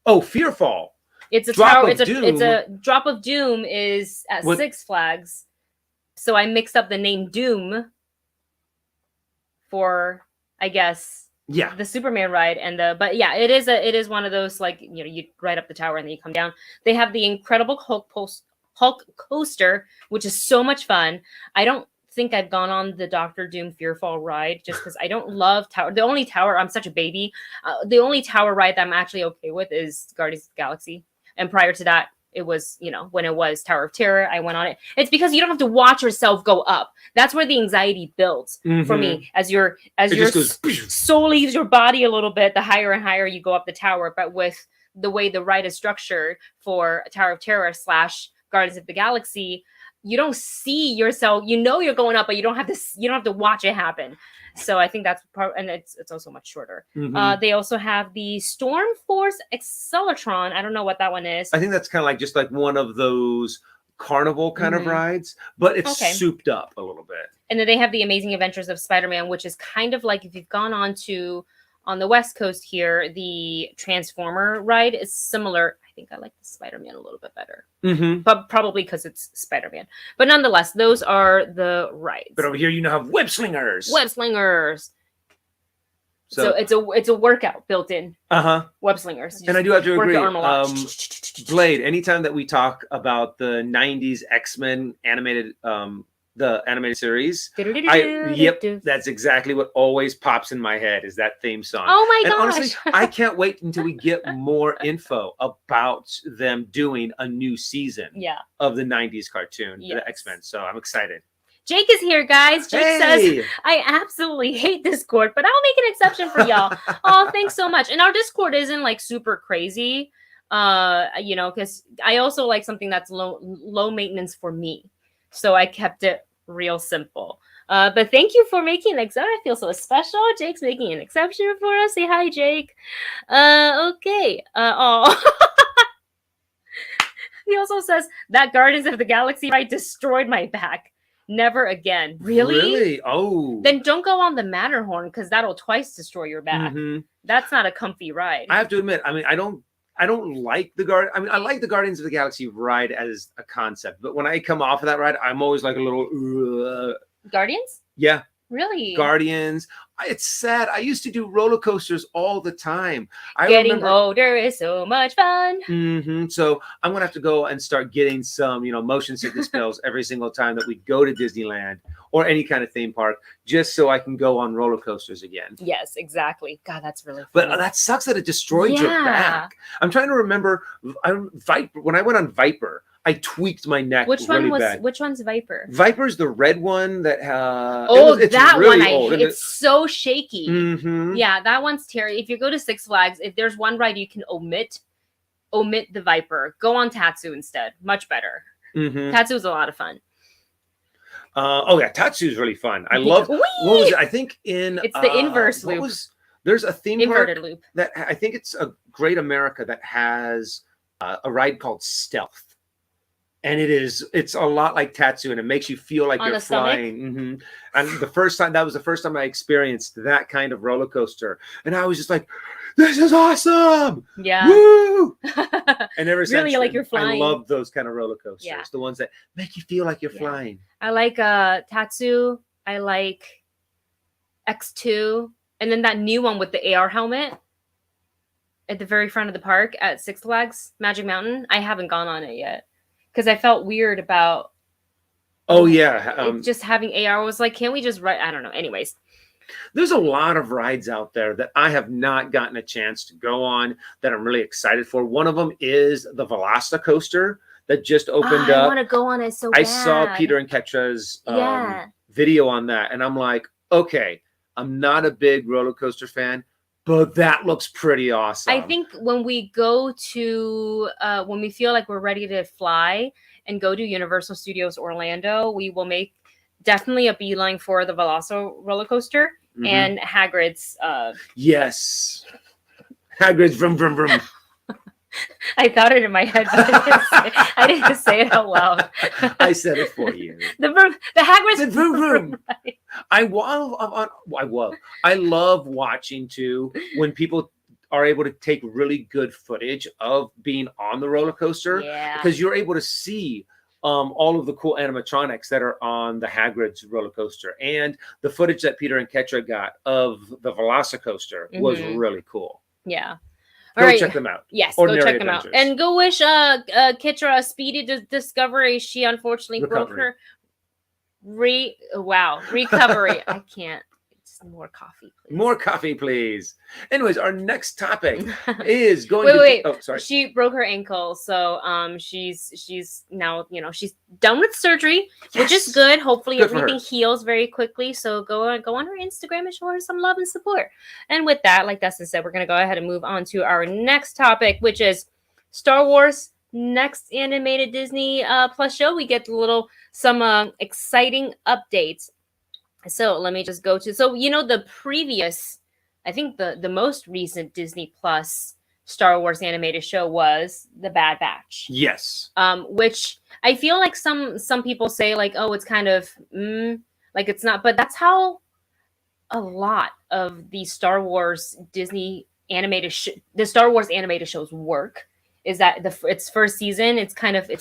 Oh, Fearfall. It's a tower. It's a Drop of Doom is at Six Flags. So I mixed up the name Doom. for, I guess, Yeah. the Superman ride but yeah, it is one of those, like, you ride up the tower and then you come down. They have the Incredible Hulk coaster, which is so much fun. I don't think I've gone on the Doctor Doom Fearfall ride just because I don't love tower. The only tower, I'm such a baby. The only tower ride that I'm actually okay with is Guardians of the Galaxy. And prior to that, it was, when it was Tower of Terror, I went on it. It's because you don't have to watch yourself go up. That's where the anxiety builds for me. As your soul leaves your body a little bit, the higher and higher you go up the tower. But with the way the ride is structured for Tower of Terror / Guardians of the Galaxy, you don't see yourself. You're going up, but you don't have to watch it happen. So I think that's part, and it's also much shorter. They also have the Storm Force Acceleratron. I don't know what that one is. I think that's kind of like just like one of those carnival kind of rides, but it's souped up a little bit. And then they have the Amazing Adventures of Spider-Man, which is kind of like if you've gone on the West Coast here, the Transformer ride is similar. I think I like the Spider-Man a little bit better, but probably because it's Spider-Man. But nonetheless, those are the rides. But over here, you now have web slingers. Web slingers. So it's a workout built in. Web slingers. And I do have to agree. Blade. Anytime that we talk about the '90s X-Men animated, the animated series, that's exactly what always pops in my head is that theme song. Oh my gosh! Honestly, I can't wait until we get more info about them doing a new season of the '90s cartoon, the X-Men. So I'm excited. Jake is here, guys. Jake says, I absolutely hate Discord, but I'll make an exception for y'all. Oh, thanks so much. And our Discord isn't like super crazy, because I also like something that's low maintenance for me. So I kept it real simple. But thank you for making an exception. I feel so special. Jake's making an exception for us. Say hi, Jake. Okay. He also says that Guardians of the Galaxy ride destroyed my back. Never again. Really? Oh. Then don't go on the Matterhorn because that'll twice destroy your back. That's not a comfy ride. I have to admit, I mean, I don't like I like the Guardians of the Galaxy ride as a concept, but when I come off of that ride, I'm always like a little Guardians? Yeah. Really? Guardians. It's sad. I used to do roller coasters all the time. Getting older is so much fun. So I'm gonna have to go and start getting some, motion sickness pills every single time that we go to Disneyland or any kind of theme park, just so I can go on roller coasters again. Yes, exactly. God, that's really fun. But that sucks that it destroyed your back. I'm trying to remember. When I went on Viper, I tweaked my neck. Which one's Viper? Viper's the red one that it's that really one old, it's so shaky. Yeah, that one's terrible. If you go to Six Flags, if there's one ride you can omit the Viper. Go on Tatsu instead. Much better. Tatsu is a lot of fun. Tatsu is really fun. I love what was it? I think it's the inverse loop. There's a theme inverted park loop that I think it's a Great America that has a ride called Stealth. And it's a lot like Tatsu, and it makes you feel like you're flying. And that was the first time I experienced that kind of roller coaster, and I was just like, "This is awesome! Yeah, woo!" And ever since, really, like you're flying. I love those kind of roller coasters, the ones that make you feel like you're flying. I like Tatsu. I like X2, and then that new one with the AR helmet at the very front of the park at Six Flags Magic Mountain. I haven't gone on it yet. Because I felt weird about just having AR. I was like, can't we just ride? I don't know. Anyways. There's a lot of rides out there that I have not gotten a chance to go on that I'm really excited for. One of them is the Velocicoaster that just opened up. I want to go on it so bad. I saw Peter and Ketra's video on that, and I'm like, okay, I'm not a big roller coaster fan, but that looks pretty awesome. I think when we go to, when we feel like we're ready to fly and go to Universal Studios Orlando, we will make definitely a beeline for the Veloso roller coaster and Hagrid's. Yes. Hagrid's vroom, vroom, vroom. I thought it in my head, but I didn't say it out loud. I said it for you. The Hagrid's the vroom, vroom. Right. I love watching too when people are able to take really good footage of being on the roller coaster because you're able to see all of the cool animatronics that are on the Hagrid's roller coaster, and the footage that Peter and Ketra got of the Velocicoaster was really cool. Yeah. Go check them out. Yes, Ordinary go check Adventures. them out. And go wish Kitra a speedy discovery. She unfortunately broke her recovery. I can't. It's more coffee, please. More coffee, please. Anyways, our next topic is going wait. Oh, sorry. She broke her ankle, so she's now, she's done with surgery, which is good. Hopefully everything heals very quickly. So go on her Instagram and show her some love and support. And with that, like Dustin said, we're gonna go ahead and move on to our next topic, which is Star Wars next animated Disney Plus show. We get some exciting updates. So let me just go to, the previous, I think the most recent Disney Plus Star Wars animated show was The Bad Batch. Yes. Which I feel like some people say like, oh, it's kind of, like it's not, but that's how a lot of the Star Wars Disney the Star Wars animated shows work, is that its first season, it's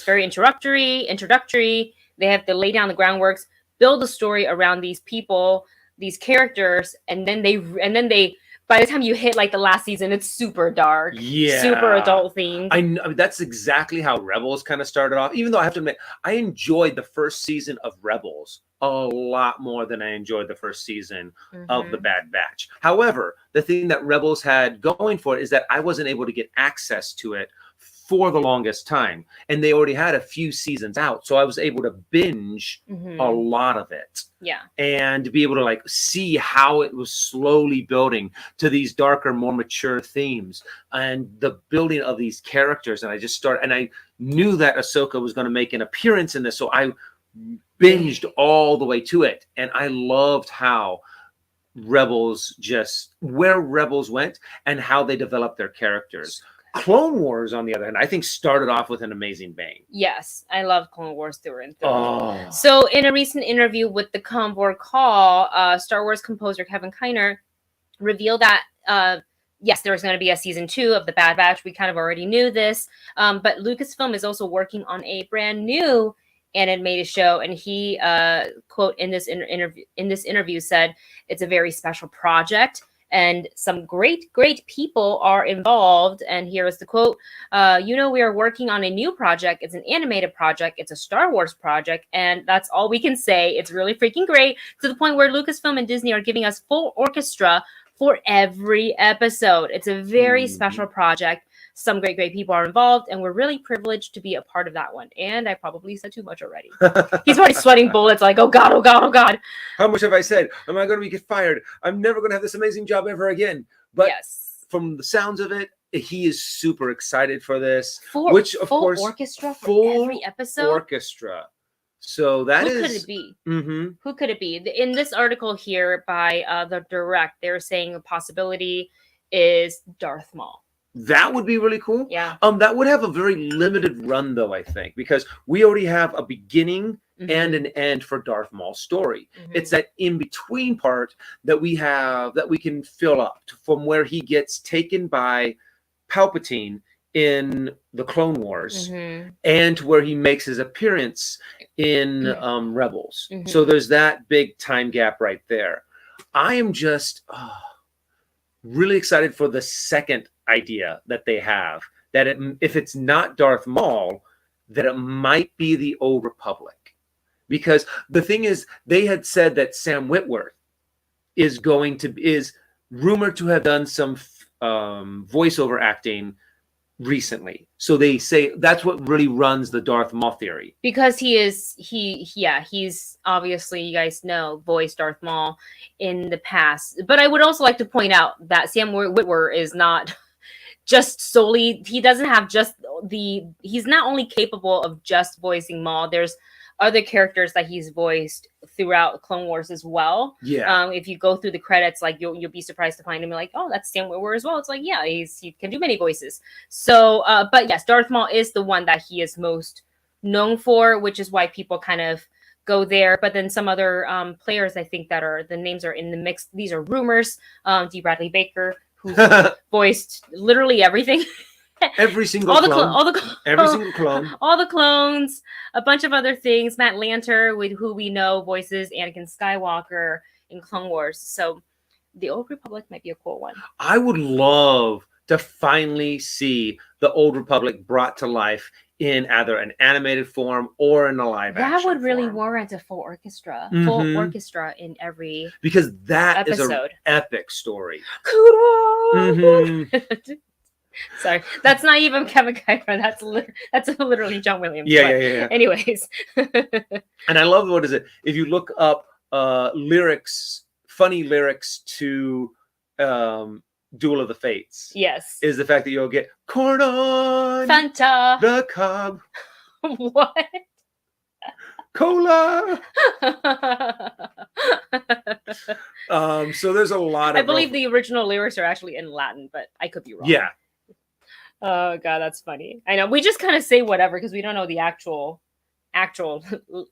very introductory. They have to lay down the groundworks, build a story around these people, these characters, and then they by the time you hit like the last season, it's super dark, super adult themed. I know that's exactly how Rebels kind of started off. Even though I have to admit, I enjoyed the first season of Rebels a lot more than I enjoyed the first season of The Bad Batch. However, the thing that Rebels had going for it is that I wasn't able to get access to it for the longest time, and they already had a few seasons out, so I was able to binge a lot of it, and to be able to like see how it was slowly building to these darker, more mature themes and the building of these characters. And I just started, and I knew that Ahsoka was going to make an appearance in this, so I binged all the way to it, and I loved how where Rebels went and how they developed their characters. Clone Wars, on the other hand, I think started off with an amazing bang. Yes, I love Clone Wars through and through. Oh. So in a recent interview with the Convor Call, Star Wars composer Kevin Kiner revealed that, yes, there was going to be a season 2 of The Bad Batch. We kind of already knew this, but Lucasfilm is also working on a brand new animated show, and he, quote, in this interview said, it's a very special project. And some great people are involved. And here is the quote. We are working on a new project. It's an animated project. It's a Star Wars project. And that's all we can say. It's really freaking great, to the point where Lucasfilm and Disney are giving us full orchestra for every episode. It's a very special project. Some great people are involved, and we're really privileged to be a part of that one. And I probably said too much already. He's already sweating bullets like, oh God, oh God, oh God. How much have I said? Am I going to get fired? I'm never going to have this amazing job ever again. But from the sounds of it, he is super excited for this. Full orchestra for every episode? Orchestra. So that Who could it be? Who could it be? In this article here by The Direct, they're saying a possibility is Darth Maul. That would be really cool. Yeah. That would have a very limited run, though, I think, because we already have a beginning and an end for Darth Maul's story. It's that in-between part that we can fill up from where he gets taken by Palpatine in the Clone Wars and to where he makes his appearance in Rebels. So there's that big time gap right there. I am just really excited for the second idea that they have, that if it's not Darth Maul, that it might be the Old Republic. Because the thing is, they had said that Sam Witwer is rumored to have done some voiceover acting recently. So they say that's what really runs the Darth Maul theory. Because he's obviously, you guys know, voiced Darth Maul in the past. But I would also like to point out that Sam Witwer is not just solely, he doesn't have just he's not only capable of just voicing Maul. There's other characters that he's voiced throughout Clone Wars as well. Yeah. If you go through the credits, like you'll be surprised to find him like, oh, that's Sam Witwer as well. It's like, yeah, he can do many voices. So, but yes, Darth Maul is the one that he is most known for, which is why people kind of go there. But then some other players, I think, the names are in the mix. These are rumors. D. Bradley Baker, who voiced literally everything. Every single all the clone. Every single clone. all the clones, a bunch of other things. Matt Lanter, with who we know voices Anakin Skywalker in Clone Wars. So the Old Republic might be a cool one. I would love to finally see the Old Republic brought to life in either an animated form or in a live action. That would really form. warrant a full orchestra. Mhm. Full orchestra in every Because that is episode. an epic story. Kudo! Sorry, that's not even Kevin Kiefer. That's literally John Williams. Yeah. Anyways. And I love, what is it? If you look up lyrics, funny lyrics to Duel of the Fates. Yes. Is the fact that you'll get corn on Fanta. the cob. What? Cola. So there's a lot of. I believe the original lyrics are actually in Latin, but I could be wrong. Yeah. Oh god, that's funny. I know we just kind of say whatever because we don't know the actual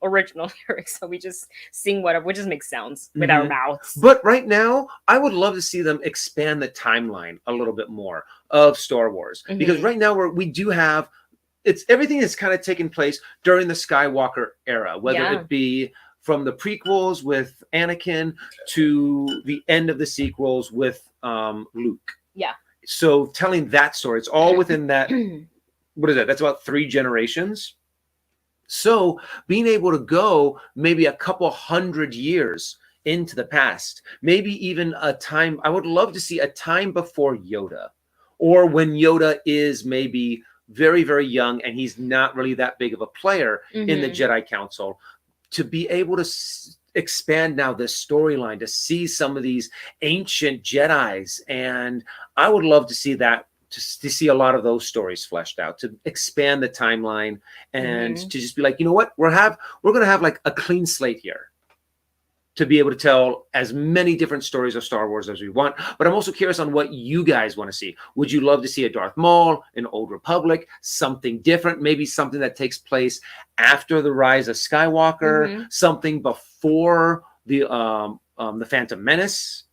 original lyrics, so we just sing whatever. We just make sounds with our mouths. But right now, I would love to see them expand the timeline a little bit more of Star Wars, because right now we do have everything is kind of taking place during the Skywalker era, whether it be from the prequels with Anakin to the end of the sequels with Luke. Yeah. So telling that story, it's all within that. What is that? That's about 3 generations. So being able to go maybe a couple hundred years into the past, maybe even a time, I would love to see a time before Yoda, or when Yoda is maybe very, very young and he's not really that big of a player in the Jedi Council, to be able to expand now this storyline, to see some of these ancient Jedis. And I would love to see that, to see a lot of those stories fleshed out, to expand the timeline, and to just be like, you know what, we're going to have like a clean slate here to be able to tell as many different stories of Star Wars as we want. But I'm also curious on what you guys want to see. Would you love to see a Darth Maul, an Old Republic, something different, maybe something that takes place after the rise of Skywalker, something before the Phantom Menace,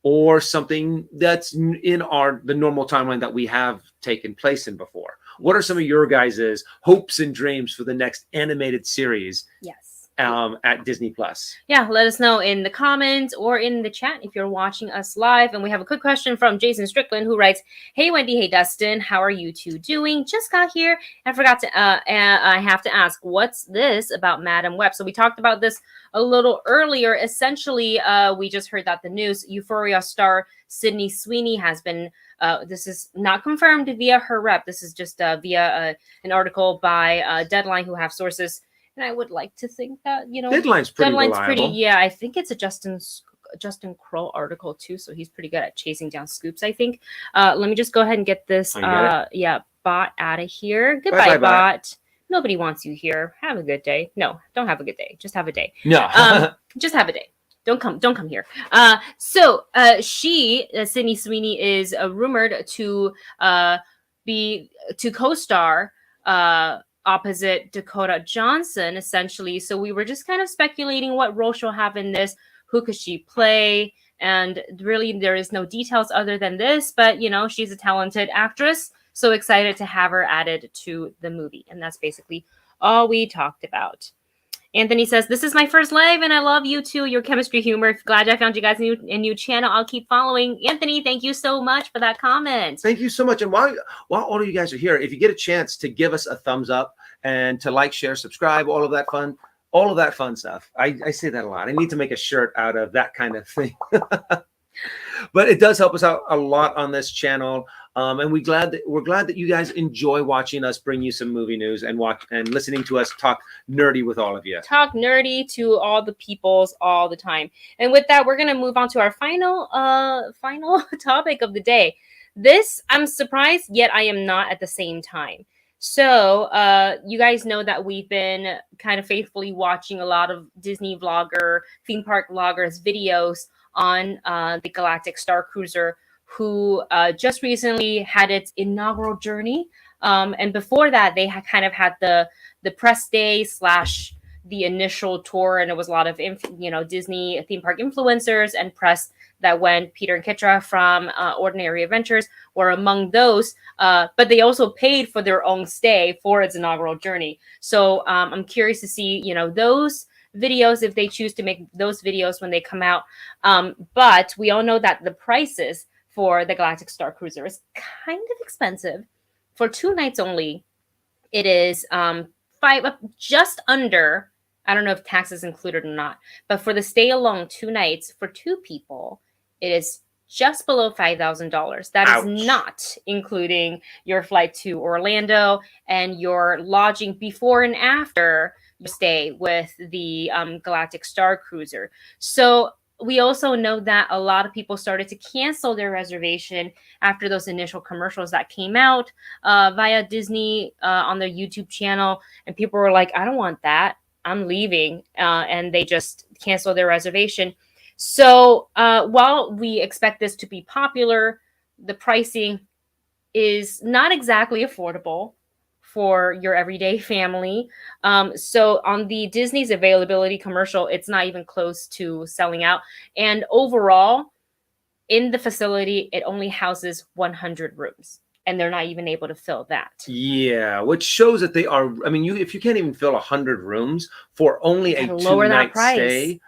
or something that's in the normal timeline that we have taken place in before? What are some of your guys' hopes and dreams for the next animated series? Yes. At Disney Plus. Yeah, let us know in the comments or in the chat if you're watching us live. And we have a quick question from Jason Strickland, who writes, "Hey Wendy, hey Dustin, how are you two doing? Just got here and forgot to I have to ask, what's this about Madam Web?" So we talked about this a little earlier. Essentially, we just heard that the news, Euphoria star Sydney Sweeney has been this is not confirmed via her rep. This is just via an article by Deadline, who have sources. And I would like to think that, Deadline's pretty reliable. Yeah, I think it's a Justin Kroll article too, so he's pretty good at chasing down scoops, I think. Let me just go ahead and get this bot out of here. Goodbye, bot. Nobody wants you here. Have a good day. No, don't have a good day. Just have a day. No. Just have a day. Don't come here. So Sydney Sweeney, is rumored to co-star opposite Dakota Johnson, essentially. So we were just kind of speculating what role she'll have in this. Who could she play? And really, there is no details other than this. But, she's a talented actress. So excited to have her added to the movie. And that's basically all we talked about. Anthony says, "This is my first live, and I love you too. Your chemistry, humor. Glad I found you guys a new channel. I'll keep following." Anthony, thank you so much for that comment. Thank you so much. And while all of you guys are here, if you get a chance to give us a thumbs up and to like, share, subscribe, all of that fun stuff. I say that a lot. I need to make a shirt out of that kind of thing. But it does help us out a lot on this channel. And we're glad that you guys enjoy watching us bring you some movie news and listening to us talk nerdy with all of you. Talk nerdy to all the peoples all the time. And with that, we're going to move on to our final topic of the day. This, I'm surprised, yet I am not at the same time. So you guys know that we've been kind of faithfully watching a lot of Disney vlogger, theme park vloggers videos on the Galactic Star Cruiser, who just recently had its inaugural journey. And before that, they had kind of had the press day / the initial tour, and it was a lot of Disney theme park influencers and press that went. Peter and Kitra from Ordinary Adventures were among those, but they also paid for their own stay for its inaugural journey. So I'm curious to see, those videos if they choose to make those videos when they come out. But we all know that the prices for the Galactic Star Cruiser is kind of expensive. For 2 nights only, it is just under, I don't know if taxes included or not, but for the stay alone 2 nights for 2 people, it is just below $5,000. That Ouch. is not including your flight to Orlando and your lodging before and after your stay with the Galactic Star Cruiser. So we also know that a lot of people started to cancel their reservation after those initial commercials that came out via Disney on their YouTube channel. And people were like, I don't want that. I'm leaving. And they just canceled their reservation. So while we expect this to be popular, the pricing is not exactly affordable for your everyday family. So on the Disney's availability commercial, it's not even close to selling out. And overall, in the facility, it only houses 100 rooms. And they're not even able to fill that. Yeah, which shows that they are, I mean, if you can't even fill 100 rooms for only a 2-night stay,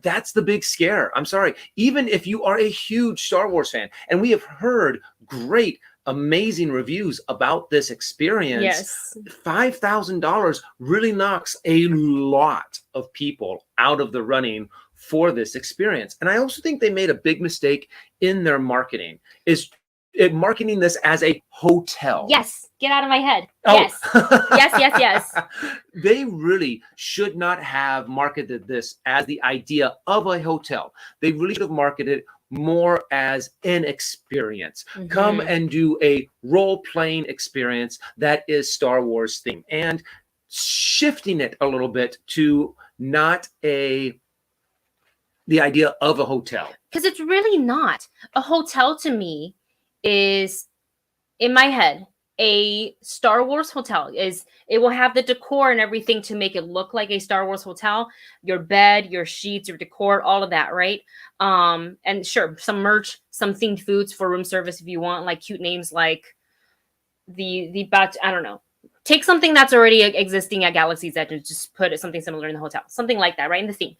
that's the big scare. I'm sorry. Even if you are a huge Star Wars fan, and we have heard great, amazing reviews about this experience, yes, $5,000 really knocks a lot of people out of the running for this experience. And I also think they made a big mistake in their marketing, is marketing this as a hotel. Yes, get out of my head. Oh. Yes. yes. They really should not have marketed this as the idea of a hotel. They really should have marketed it more as an experience. Mm-hmm. Come and do a role-playing experience that is Star Wars themed, and shifting it a little bit to not the idea of a hotel. Because it's really not. A hotel to me is, in my head, a Star Wars hotel. It will have the decor and everything to make it look like a Star Wars hotel. Your bed, your sheets, your decor, all of that, right? And sure, some merch, some themed foods for room service if you want, like cute names like the I don't know. Take something that's already existing at Galaxy's Edge and just put something similar in the hotel. Something like that, right? In the theme.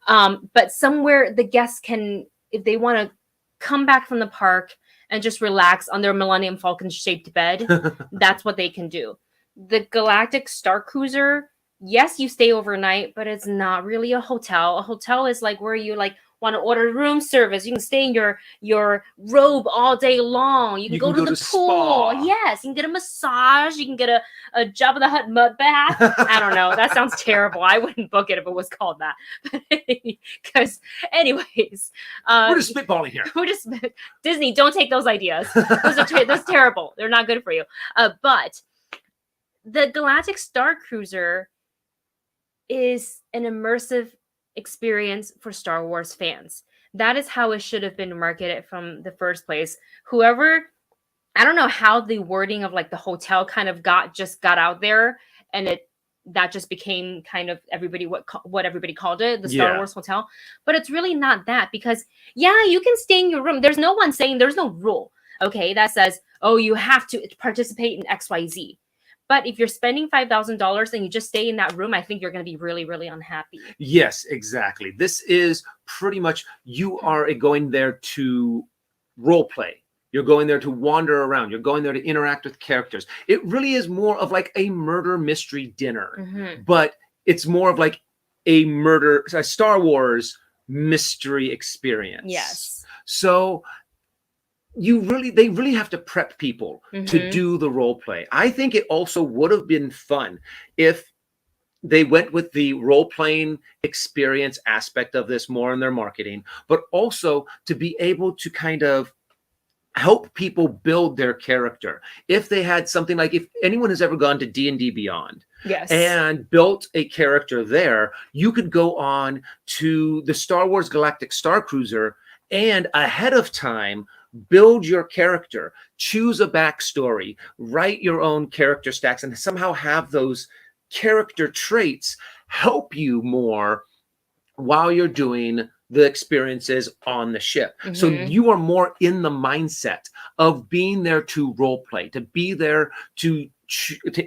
But somewhere the guests can, if they want to come back from the park and just relax on their Millennium Falcon shaped bed, that's what they can do. The Galactic Star Cruiser, yes, you stay overnight, but it's not really a hotel. A hotel is like where you like want to order room service. You can stay in your robe all day long. You can go to the pool. Spa. Yes, you can get a massage. You can get a Jabba the Hutt mud bath. I don't know. That sounds terrible. I wouldn't book it if it was called that. Because, anyways, we're just spitballing here. Disney. Don't take those ideas. Those terrible. They're not good for you. But the Galactic Star Cruiser is an immersive experience for Star Wars fans. That is how it should have been marketed from the first place. Whoever, I don't know how the wording of like the hotel kind of got out there, and that just became kind of what everybody called it, the Star Wars hotel. But it's really not that, because you can stay in your room. There's no one saying, there's no rule, okay, that says, oh, you have to participate in XYZ. But if you're spending $5,000 and you just stay in that room, I think you're going to be really, really unhappy. Yes, exactly. This is pretty much, you are going there to role play. You're going there to wander around. You're going there to interact with characters. It really is more of like a murder mystery dinner, but it's more of like a Star Wars mystery experience. Yes. So they really have to prep people to do the role play. I think it also would have been fun if they went with the role-playing experience aspect of this more in their marketing, but also to be able to kind of help people build their character. If they had something like, if anyone has ever gone to D&D Beyond, and built a character there, you could go on to the Star Wars Galactic Star Cruiser and ahead of time build your character, choose a backstory, write your own character stacks, and somehow have those character traits help you more while you're doing the experiences on the ship. So you are more in the mindset of being there to role play, to be there to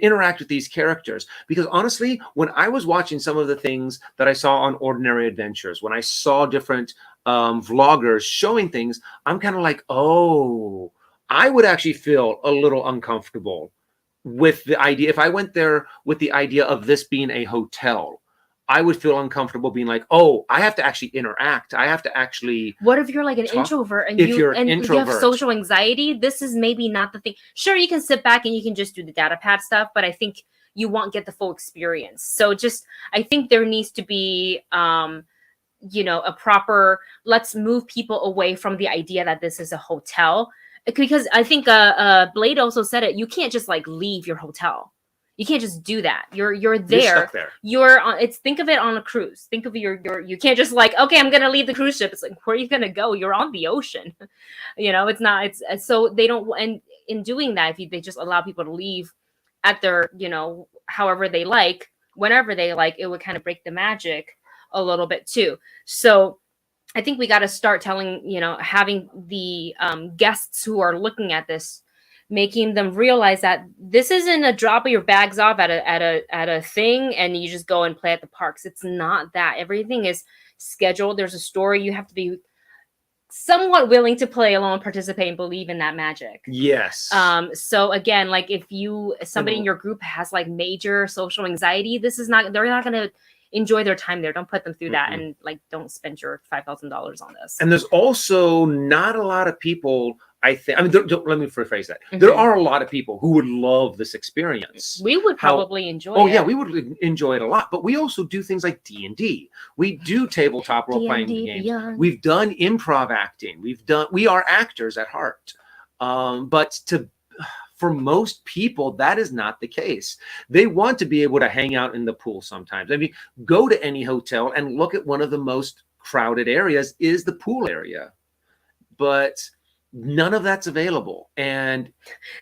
interact with these characters. Because honestly, when I was watching some of the things that I saw on Ordinary Adventures, when I saw different vloggers showing things, I'm kind of like, oh, I would actually feel a little uncomfortable with the idea. If I went there with the idea of this being a hotel, I would feel uncomfortable being like, oh, I have to actually interact. I have to actually. What if you're like an introvert and you have social anxiety? This is maybe not the thing. Sure, you can sit back and you can just do the data pad stuff, but I think you won't get the full experience. So I think there needs to be, a proper, let's move people away from the idea that this is a hotel. Because I think Blade also said it. You can't just like leave your hotel. You can't just do that. You're there. You're stuck there. You're on. Think of it on a cruise. Think of you can't just like, okay, I'm gonna leave the cruise ship. It's like, where are you gonna go? You're on the ocean. It's not. It's so they don't. And in doing that, if they just allow people to leave at their, however they like, whenever they like, it would kind of break the magic a little bit too. So I think we got to start telling, having the guests who are looking at this, making them realize that this isn't a drop of your bags off at a thing and you just go and play at the parks. It's not that. Everything is scheduled. There's a story. You have to be somewhat willing to play along, participate, and believe in that magic. Yes. So again, like if somebody in your group has like major social anxiety, they're not going to enjoy their time there. Don't put them through that, and like don't spend your $5,000 on this. And there's also not a lot of people. Let me rephrase that. There are a lot of people who would love this experience. We would probably enjoy it. Oh yeah, we would enjoy it a lot. But we also do things like D&D. We do tabletop role-playing games. Beyond. We've done improv acting. We are actors at heart. But for most people, that is not the case. They want to be able to hang out in the pool sometimes. I mean, go to any hotel and look at one of the most crowded areas is the pool area. But none of that's available. And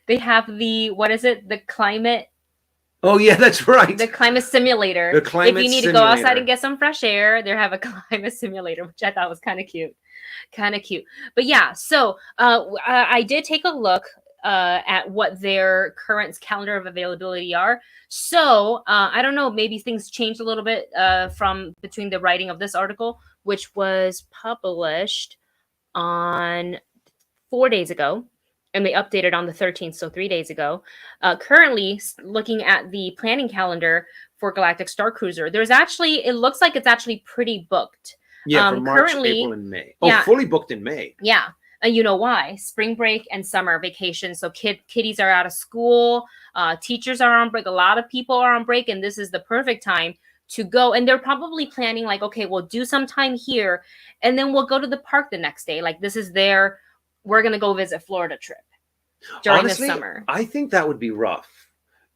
they have the climate. Oh yeah, that's right. The climate simulator. The climate If you need to go outside and get some fresh air, they have a climate simulator, which I thought was kind of cute. But yeah, so I did take a look at what their current calendar of availability are. So I don't know, maybe things changed a little bit from between the writing of this article, which was published on 4 days ago, and they updated on the 13th, so 3 days ago. Currently, looking at the planning calendar for Galactic Star Cruiser, it looks like it's actually pretty booked. Yeah, for March, April, and May. Oh, yeah. Fully booked in May. Yeah. And you know why? Spring break and summer vacation. So kiddies are out of school. Teachers are on break. A lot of people are on break. And this is the perfect time to go. And they're probably planning like, okay, we'll do some time here. And then we'll go to the park the next day. Like this is we're going to go visit Florida trip during the summer. I think that would be rough.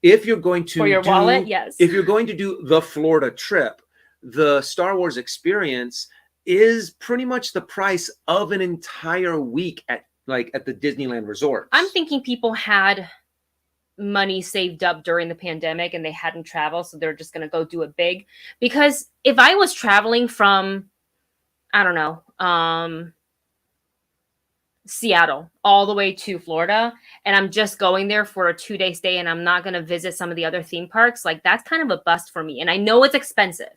If you're going to for your wallet, yes. If you're going to do the Florida trip, the Star Wars experience is pretty much the price of an entire week at the Disneyland resort. I'm thinking people had money saved up during the pandemic and they hadn't traveled, so they're just going to go do it big. Because if I was traveling from, I don't know, Seattle all the way to Florida, and I'm just going there for a 2-day stay and I'm not going to visit some of the other theme parks, like that's kind of a bust for me. And I know it's expensive.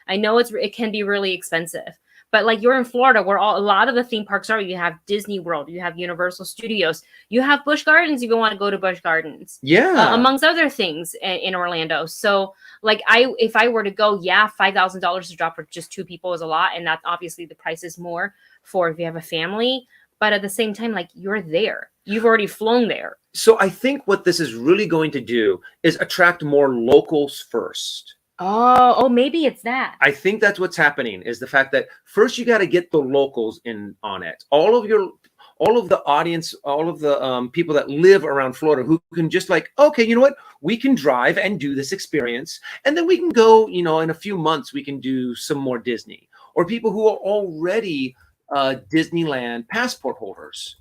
I know it can be really expensive. But like you're in Florida where a lot of the theme parks are. You have Disney World, you have Universal Studios, you have Busch Gardens if you want to go to Busch Gardens. Yeah. Amongst other things in Orlando. So like if I were to go, yeah, $5,000 to drop for just 2 people is a lot. And that's obviously the price is more for if you have a family. But at the same time, like you're there. You've already flown there. So I think what this is really going to do is attract more locals first. Oh, maybe it's that. I think that's what's happening is the fact that first you got to get the locals in on it. All of the audience, all of the people that live around Florida who can just like, okay, you know what? We can drive and do this experience. And then we can go, in a few months, we can do some more Disney. Or people who are already Disneyland passport holders.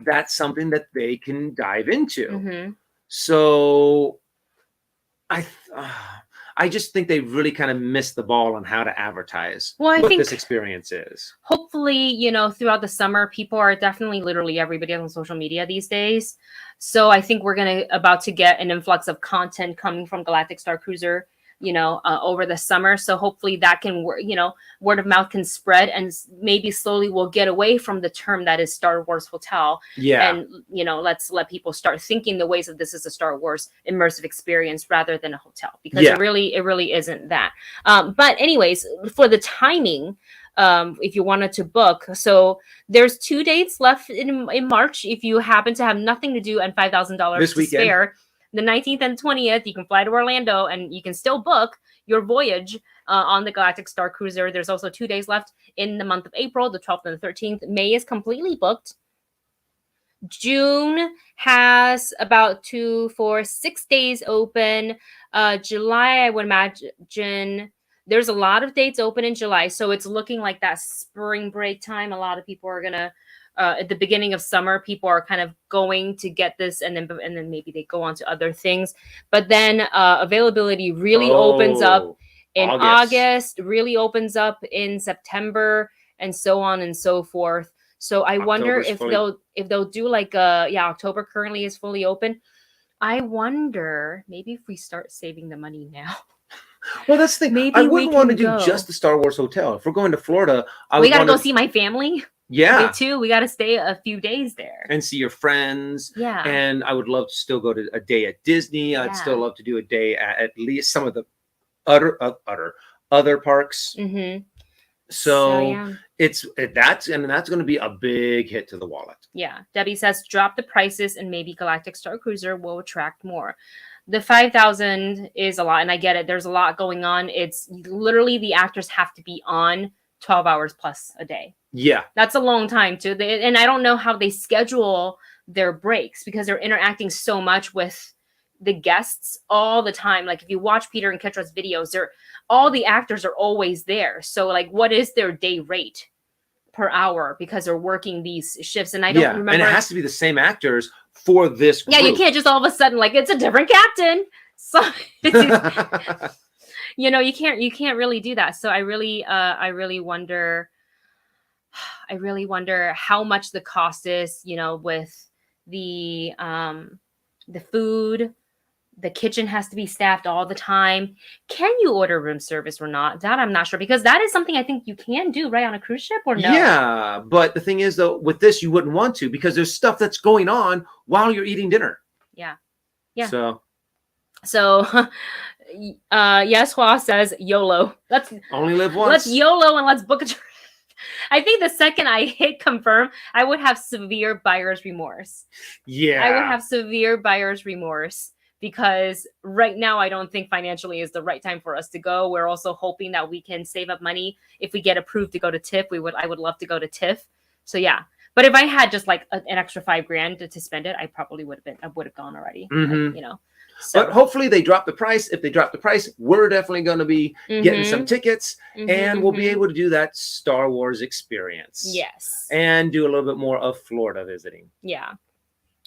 That's something that they I just think they really kind of missed the ball on how to advertise Well, I what think this experience is. hopefully, throughout the summer, people are definitely literally everybody on social media these days. So I think we're about to get an influx of content coming from Galactic Star Cruiser, over the summer. So hopefully that can work, word of mouth can spread, and maybe slowly we'll get away from the term that is Star Wars Hotel. Yeah. And, let's let people start thinking the ways of this is a Star Wars immersive experience rather than a hotel, because it really isn't that. But anyways, for the timing, if you wanted to book, so there's 2 dates left in March if you happen to have nothing to do and $5,000 to spare. The 19th and 20th, you can fly to Orlando and you can still book your voyage on the Galactic Star Cruiser. There's also 2 days left in the month of April, the 12th and the 13th. May is completely booked. June has about 6 days open. July, I would imagine there's a lot of dates open in July. So it's looking like that spring break time. A lot of people are going to, at the beginning of summer, people are kind of going to get this, and then maybe they go on to other things. But then availability really opens up in August, really opens up in September, and so on and so forth. So I wonder if they'll do like October currently is fully open. I wonder maybe if we start saving the money now. Well, that's the thing. Maybe I wouldn't want to do just the Star Wars Hotel. If we're going to Florida, we got to go see my family. Yeah. Me too. We got to stay a few days there. And see your friends. Yeah. And I would love to still go to a day at Disney. I'd still love to do a day at least some of the other parks. Mm-hmm. So that's going to be a big hit to the wallet. Yeah. Debbie says, drop the prices and maybe Galactic Star Cruiser will attract more. The 5,000 is a lot, and I get it. There's a lot going on. It's literally the actors have to be on 12 hours plus a day. Yeah. That's a long time too. And I don't know how they schedule their breaks because they're interacting so much with the guests all the time. Like if you watch Peter and Ketra's videos, all the actors are always there. So like, what is their day rate per hour? Because they're working these shifts. And I don't remember. And it has to be the same actors for this group. Yeah, you can't just all of a sudden like it's a different captain. So you can't really do that. So I really wonder how much the cost is, with the food. The kitchen has to be staffed all the time. Can you order room service or not? That I'm not sure, because that is something I think you can do right on a cruise ship, or no? Yeah, but the thing is though, with this you wouldn't want to, because there's stuff that's going on while you're eating dinner. Yeah. So yes, Hua says YOLO. Let's only live once. Let's YOLO and let's book a trip. I think the second I hit confirm, I would have severe buyer's remorse. Yeah. I would have severe buyer's remorse, because right now I don't think financially is the right time for us to go. We're also hoping that we can save up money. If we get approved to go to TIFF, I would love to go to TIFF. So yeah. But if I had just like an extra $5,000 to spend it, I probably would have gone already. Mm-hmm. So. But hopefully they drop the price. If they drop the price, we're definitely going to be getting some tickets, and we'll be able to do that Star Wars experience. Yes. And do a little bit more of Florida visiting. Yeah.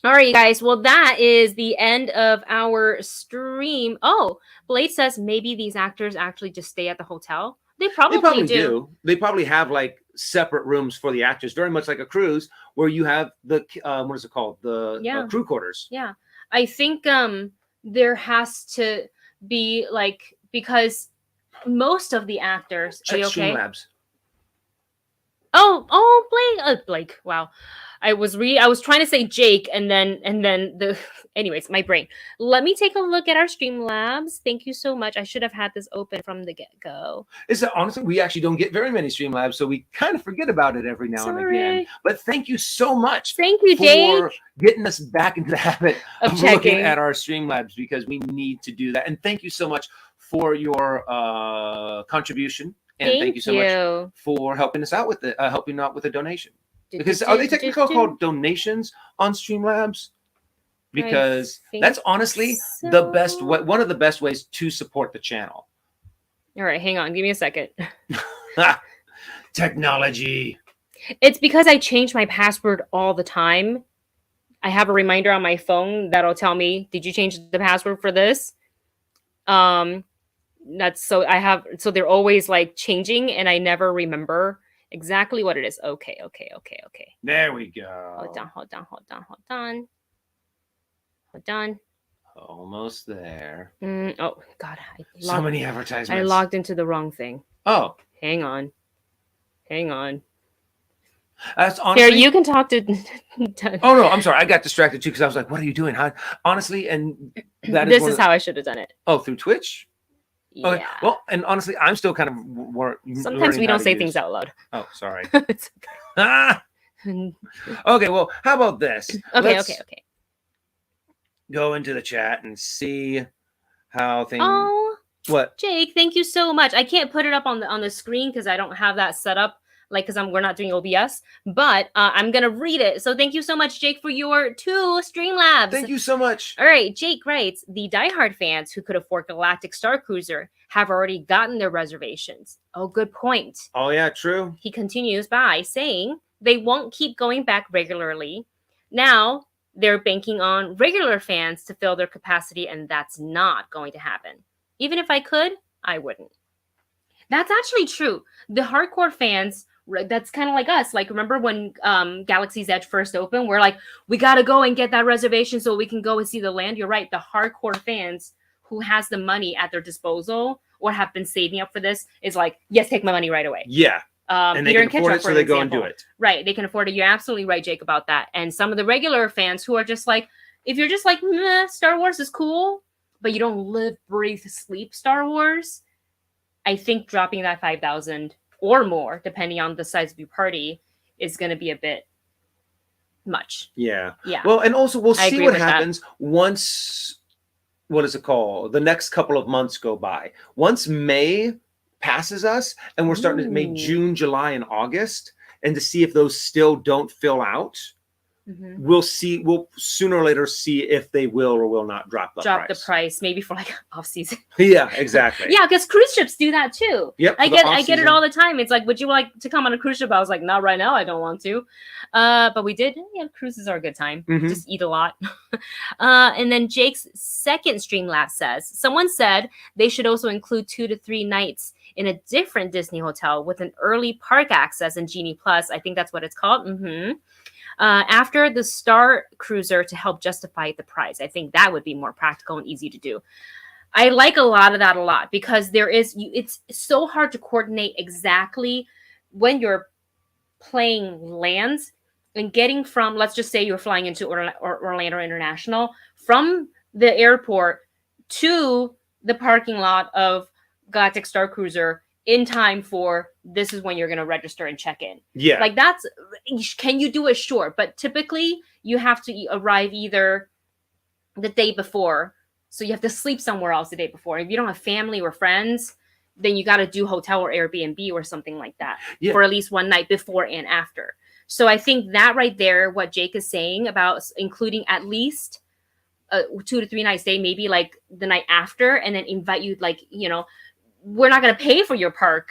All right, you guys. Well, that is the end of our stream. Oh, Blade says maybe these actors actually just stay at the hotel. They probably do. They probably have like separate rooms for the actors, very much like a cruise, where you have the what is it called? The crew quarters. Yeah, I think there has to be like, because most of the actors. Check are you okay? Streamlabs. Oh, Blake. Wow. I was trying to say Jake, and then anyways, my brain. Let me take a look at our Streamlabs. Thank you so much. I should have had this open from the get-go. Is that honestly, we actually don't get very many Streamlabs, so we kind of forget about it every now and again. But thank you so much. Thank you, Jake, for getting us back into the habit of looking at our Streamlabs, because we need to do that. And thank you so much for your contribution. And thank you so much for helping us out with it, helping out with a donation. Because are they technically called donations on Streamlabs? Because that's honestly the best way, one of the best ways to support the channel. All right, hang on, give me a second. Technology. It's because I change my password all the time. I have a reminder on my phone that'll tell me, "Did you change the password for this?" That's so they're always like changing, and I never remember exactly what it is. Okay. There we Hold go. on. Almost there. Oh God, So many I advertisements. logged into the wrong thing. Oh, Hang on. that's honestly. Here, you can talk to. Oh no, I'm sorry. I got distracted too because I was like, "What are you doing?" Huh? Honestly, and that This is how I should have done it. Oh, through Twitch. Yeah. Okay. Well, and honestly, I'm still kind of Sometimes we don't say things out loud. Oh, sorry. It's Ah! okay. Okay. Well, how about this? Okay. Go into the chat and see how things. Oh, what? Jake, thank you so much. I can't put it up on the screen because I don't have that set up. Like, because we're not doing OBS, but I'm gonna read it. So thank you so much, Jake, for your 2 Streamlabs. Thank you so much. All right, Jake writes, the diehard fans who could afford Galactic Star Cruiser have already gotten their reservations. Oh, good point. Oh yeah, true. He continues by saying they won't keep going back regularly. Now they're banking on regular fans to fill their capacity, and that's not going to happen. Even if I could, I wouldn't. That's actually true. The hardcore fans, that's kind of like us. Like, remember when Galaxy's Edge first opened? We're like, we got to go and get that reservation so we can go and see the land. You're right. The hardcore fans who has the money at their disposal or have been saving up for this is like, yes, take my money right away. Yeah. And they can afford it, so they go and do it. Right. They can afford it. You're absolutely right, Jake, about that. And some of the regular fans who are just like, if you're just like, Star Wars is cool, but you don't live, breathe, sleep Star Wars, I think dropping that 5,000 or more, depending on the size of your party, is going to be a bit much. Yeah. Yeah. Well, and also we'll see what happens that. once, what is it called? The next couple of months go by. Once May passes us and we're starting to make June, July, and August, and to see if those still don't fill out. Mm-hmm. We'll see. We'll sooner or later see if they will or will not drop the price. Maybe for like off season. Yeah, exactly. Yeah, because cruise ships do that too. Yep. I get it all the time. It's like, would you like to come on a cruise ship? I was like, not right now. I don't want to. But we did. Yeah, cruises are a good time. Mm-hmm. Just eat a lot. And then Jake's second Streamlabs says, someone said they should also include 2 to 3 nights in a different Disney hotel with an early park access and Genie Plus. I think that's what it's called. Mm-hmm. After the Star Cruiser to help justify the price. I think that would be more practical and easy to do. I like a lot of that a lot because it's so hard to coordinate exactly when you're playing lands and getting from, let's just say you're flying into Orlando International, from the airport to the parking lot of Galactic Star Cruiser in time for this is when you're going to register and check in. Yeah. Like can you do it? Sure. But typically you have to arrive either the day before. So you have to sleep somewhere else the day before. If you don't have family or friends, then you got to do hotel or Airbnb or something like that for at least one night before and after. So I think that right there, what Jake is saying about including at least 2 to 3 nights stay, maybe like the night after, and then invite you, like, we're not going to pay for your park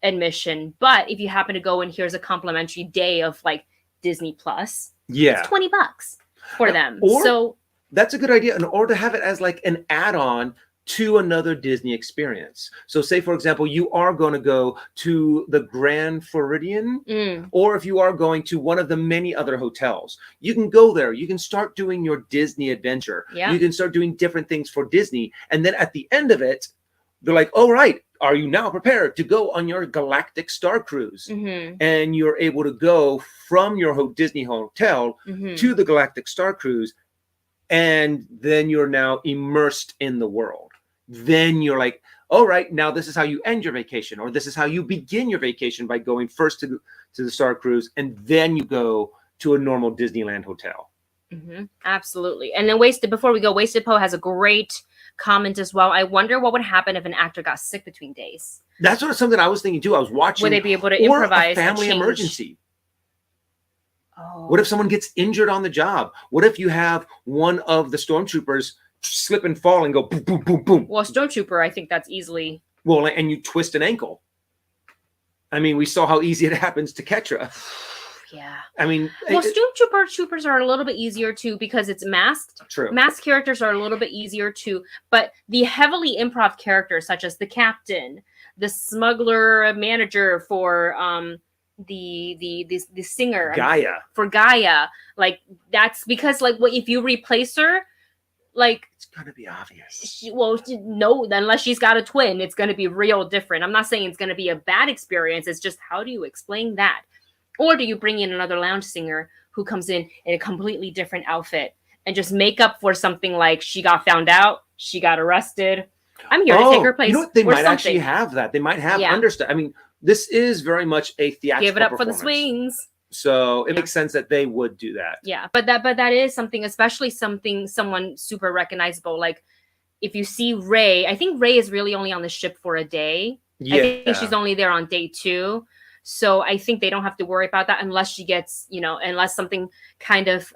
admission, but if you happen to go and here's a complimentary day of like Disney Plus, it's $20 for them. So that's a good idea. Or to have it as like an add-on to another Disney experience. So say, for example, you are going to go to the Grand Floridian, or if you are going to one of the many other hotels, you can go there. You can start doing your Disney adventure. Yeah. You can start doing different things for Disney. And then at the end of it, they're like, all right, are you now prepared to go on your Galactic Star Cruise? Mm-hmm. And you're able to go from your Disney hotel to the Galactic Star Cruise. And then you're now immersed in the world. Then you're like, all right, now this is how you end your vacation, or this is how you begin your vacation by going first to the Star Cruise, and then you go to a normal Disneyland hotel. Mm-hmm. Absolutely. And then before we go, Wasted Poe has a great comment as well. I wonder what would happen if an actor got sick between days. That's something I was thinking too. I was watching. Would they be able to improvise? Or a family emergency. Oh. What if someone gets injured on the job? What if you have one of the stormtroopers slip and fall and go boom, boom, boom, boom? Well, stormtrooper, I think that's easily. Well, and you twist an ankle. I mean, we saw how easy it happens to Ketra. Yeah. I mean, Well, Stormtroopers are a little bit easier too because it's masked. True. Masked characters are a little bit easier too, but the heavily improv characters, such as the captain, the smuggler manager for the singer Gaia. for Gaia, like that's because like what if you replace her, like It's gonna be obvious. no, unless she's got a twin, it's gonna be real different. I'm not saying it's gonna be a bad experience. It's just how do you explain that? Or do you bring in another lounge singer who comes in a completely different outfit and just make up for something like she got found out, she got arrested. I'm here to take her place. You know what? They might something. actually have that. They might have Yeah. understudy. I mean, this is very much a theatrical Give it up for the performance. swings. So it makes sense that they would do that. Yeah, but that is something, especially someone super recognizable. Like if you see Ray, I think Ray is really only on the ship for a day. Yeah. I think she's only there on day 2. So I think they don't have to worry about that unless she gets, unless something kind of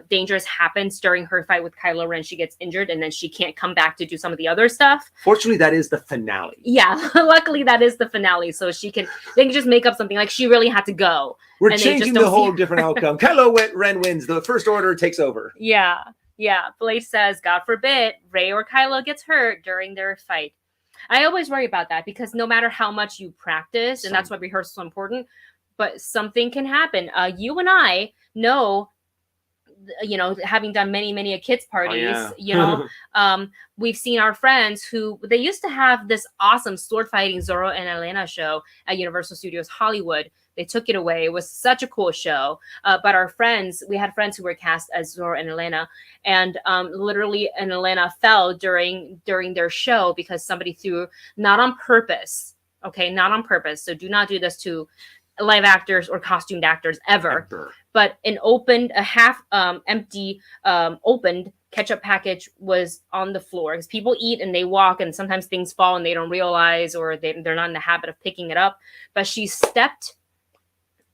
dangerous happens during her fight with Kylo Ren, she gets injured and then she can't come back to do some of the other stuff. Fortunately, that is the finale. Yeah, luckily that is the finale. So they can just make up something like she really had to go. We're and they just changing don't the whole see- different outcome. Kylo Ren wins. The First Order takes over. Yeah. Blade says, God forbid, Rey or Kylo gets hurt during their fight. I always worry about that because no matter how much you practice, and that's why rehearsal is so important, but something can happen. You and I know, having done many a kids parties, we've seen our friends who they used to have this awesome sword fighting Zorro and Elena show at Universal Studios Hollywood. They took it away. It was such a cool show. But we had friends who were cast as Zorro and Elena, and literally and Elena fell during their show because somebody threw, not on purpose. Okay, not on purpose. So do not do this to live actors or costumed actors ever. But a half empty opened ketchup package was on the floor because people eat and they walk and sometimes things fall and they don't realize or they're not in the habit of picking it up. But she stepped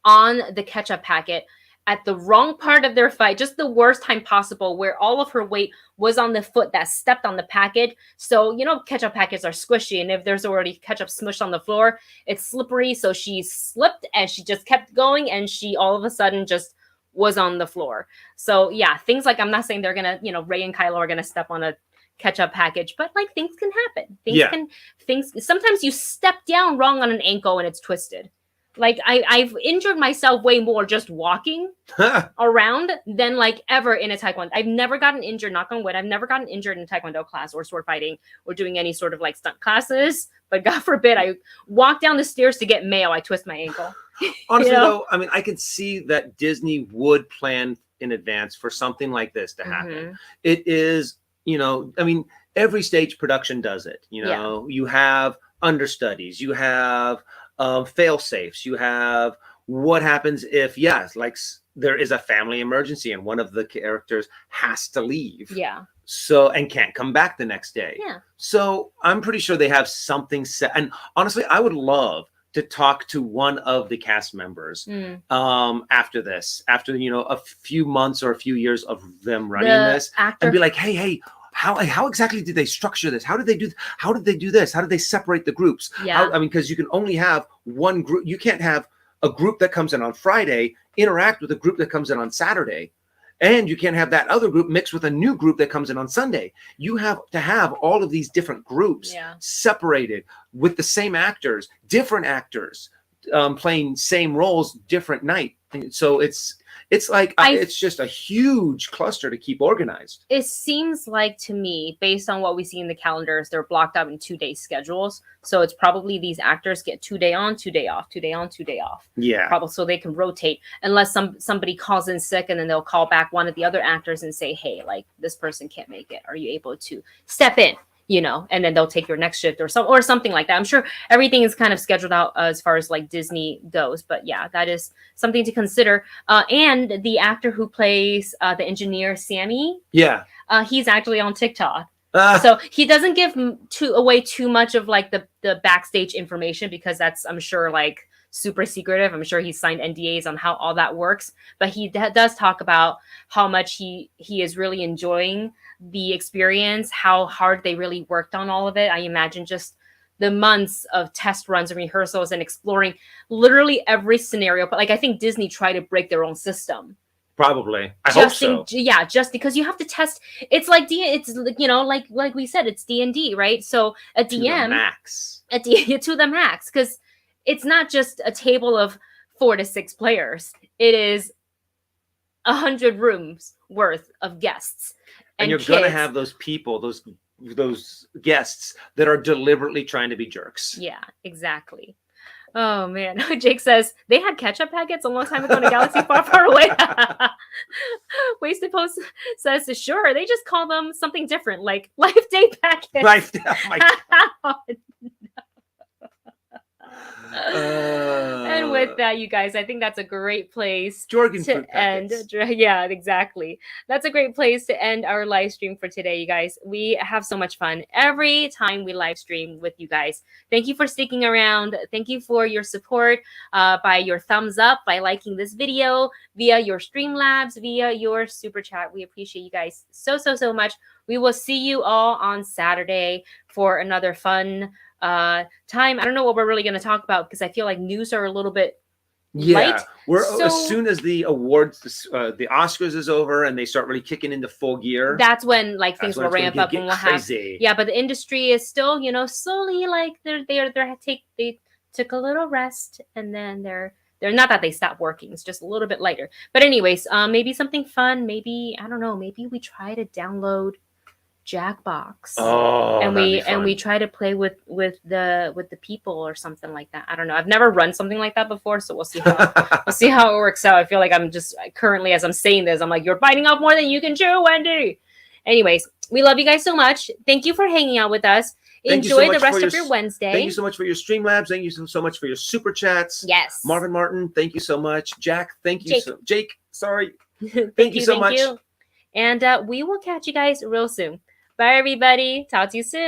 on the ketchup packet at the wrong part of their fight, just the worst time possible, where all of her weight was on the foot that stepped on the packet. So, ketchup packets are squishy, and if there's already ketchup smushed on the floor, it's slippery. So she slipped and she just kept going, and she all of a sudden just was on the floor. So yeah, things like, I'm not saying they're gonna, Rey and Kylo are gonna step on a ketchup package, but like things can happen. Sometimes you step down wrong on an ankle and it's twisted. Like I've injured myself way more just walking around than like ever in a Taekwondo. I've never gotten injured, knock on wood. I've never gotten injured in Taekwondo class or sword fighting or doing any sort of like stunt classes. But God forbid, I walk down the stairs to get mail, I twist my ankle. Honestly, though, I mean, I can see that Disney would plan in advance for something like this to happen. Mm-hmm. It is, every stage production does it. You have understudies, you have fail safes, you have what happens if there is a family emergency and one of the characters has to leave and can't come back the next day. So I'm pretty sure they have something set, and honestly I would love to talk to one of the cast members after a few months or a few years of them running this and be like, hey, how exactly did they structure this? How did they do this? How did they separate the groups? Because you can only have one group. You can't have a group that comes in on Friday interact with a group that comes in on Saturday. And you can't have that other group mixed with a new group that comes in on Sunday. You have to have all of these different groups separated with the same actors, different actors playing same roles, different night. So it's like it's just a huge cluster to keep organized. It seems like to me, based on what we see in the calendars, they're blocked out in 2-day schedules. So it's probably these actors get 2 day on, 2 day off, 2 day on, 2 day off. Yeah. Probably so they can rotate unless somebody calls in sick and then they'll call back one of the other actors and say, hey, like this person can't make it. Are you able to step in? And then they'll take your next shift or something like that. I'm sure everything is kind of scheduled out as far as like Disney goes, but yeah, that is something to consider. And the actor who plays the engineer, Sammy, he's actually on TikTok. So he doesn't give away too much of like the backstage information because that's, I'm sure, like super secretive. I'm sure he's signed NDAs on how all that works, but he does talk about how much he is really enjoying the experience, how hard they really worked on all of it. I imagine just the months of test runs and rehearsals and exploring literally every scenario. But like, I think Disney tried to break their own system. Probably. I hope so. Yeah, just because you have to test. It's like it's, you know, like we said, it's D&D, right? So a DM To the max. To the max, because it's not just a table of 4 to 6 players. It is 100 rooms worth of guests. And you're going to have those people, those guests that are deliberately trying to be jerks. Yeah, exactly. Oh man, Jake says they had ketchup packets a long time ago in a galaxy far, far away. Wasted Post says, sure, they just call them something different, like Life Day packets. Oh my God. And with that, you guys, I think that's a great place Jorgen to food end. packets. Yeah, exactly. That's a great place to end our live stream for today, you guys. We have so much fun every time we live stream with you guys. Thank you for sticking around. Thank you for your support by your thumbs up, by liking this video, via your Streamlabs, via your super chat. We appreciate you guys so, so, so much. We will see you all on Saturday for another fun time. I don't know what we're really going to talk about because I feel like news are a little bit light. As soon as the awards, the Oscars is over and they start really kicking into full gear, that's when like things will ramp up and we'll have. Yeah, but the industry is still, you know, slowly like they took a little rest and then they're not that they stopped working. It's just a little bit lighter. But anyways, maybe something fun. Maybe I don't know. Maybe we try to download Jackbox. And we try to play with the people or something like that. I don't know. I've never run something like that before, so we'll see how it works out. I feel like I'm just currently, as I'm saying this, I'm like, you're biting off more than you can chew, Wendy. Anyways, we love you guys so much. Thank you for hanging out with us. Enjoy the rest of your Wednesday. Thank you so much for your Streamlabs. Thank you so much for your super chats. Yes. Marvin Martin, thank you so much. Jack, thank you. Jake, sorry. Thank you so much. And we will catch you guys real soon. Bye, everybody. Talk to you soon.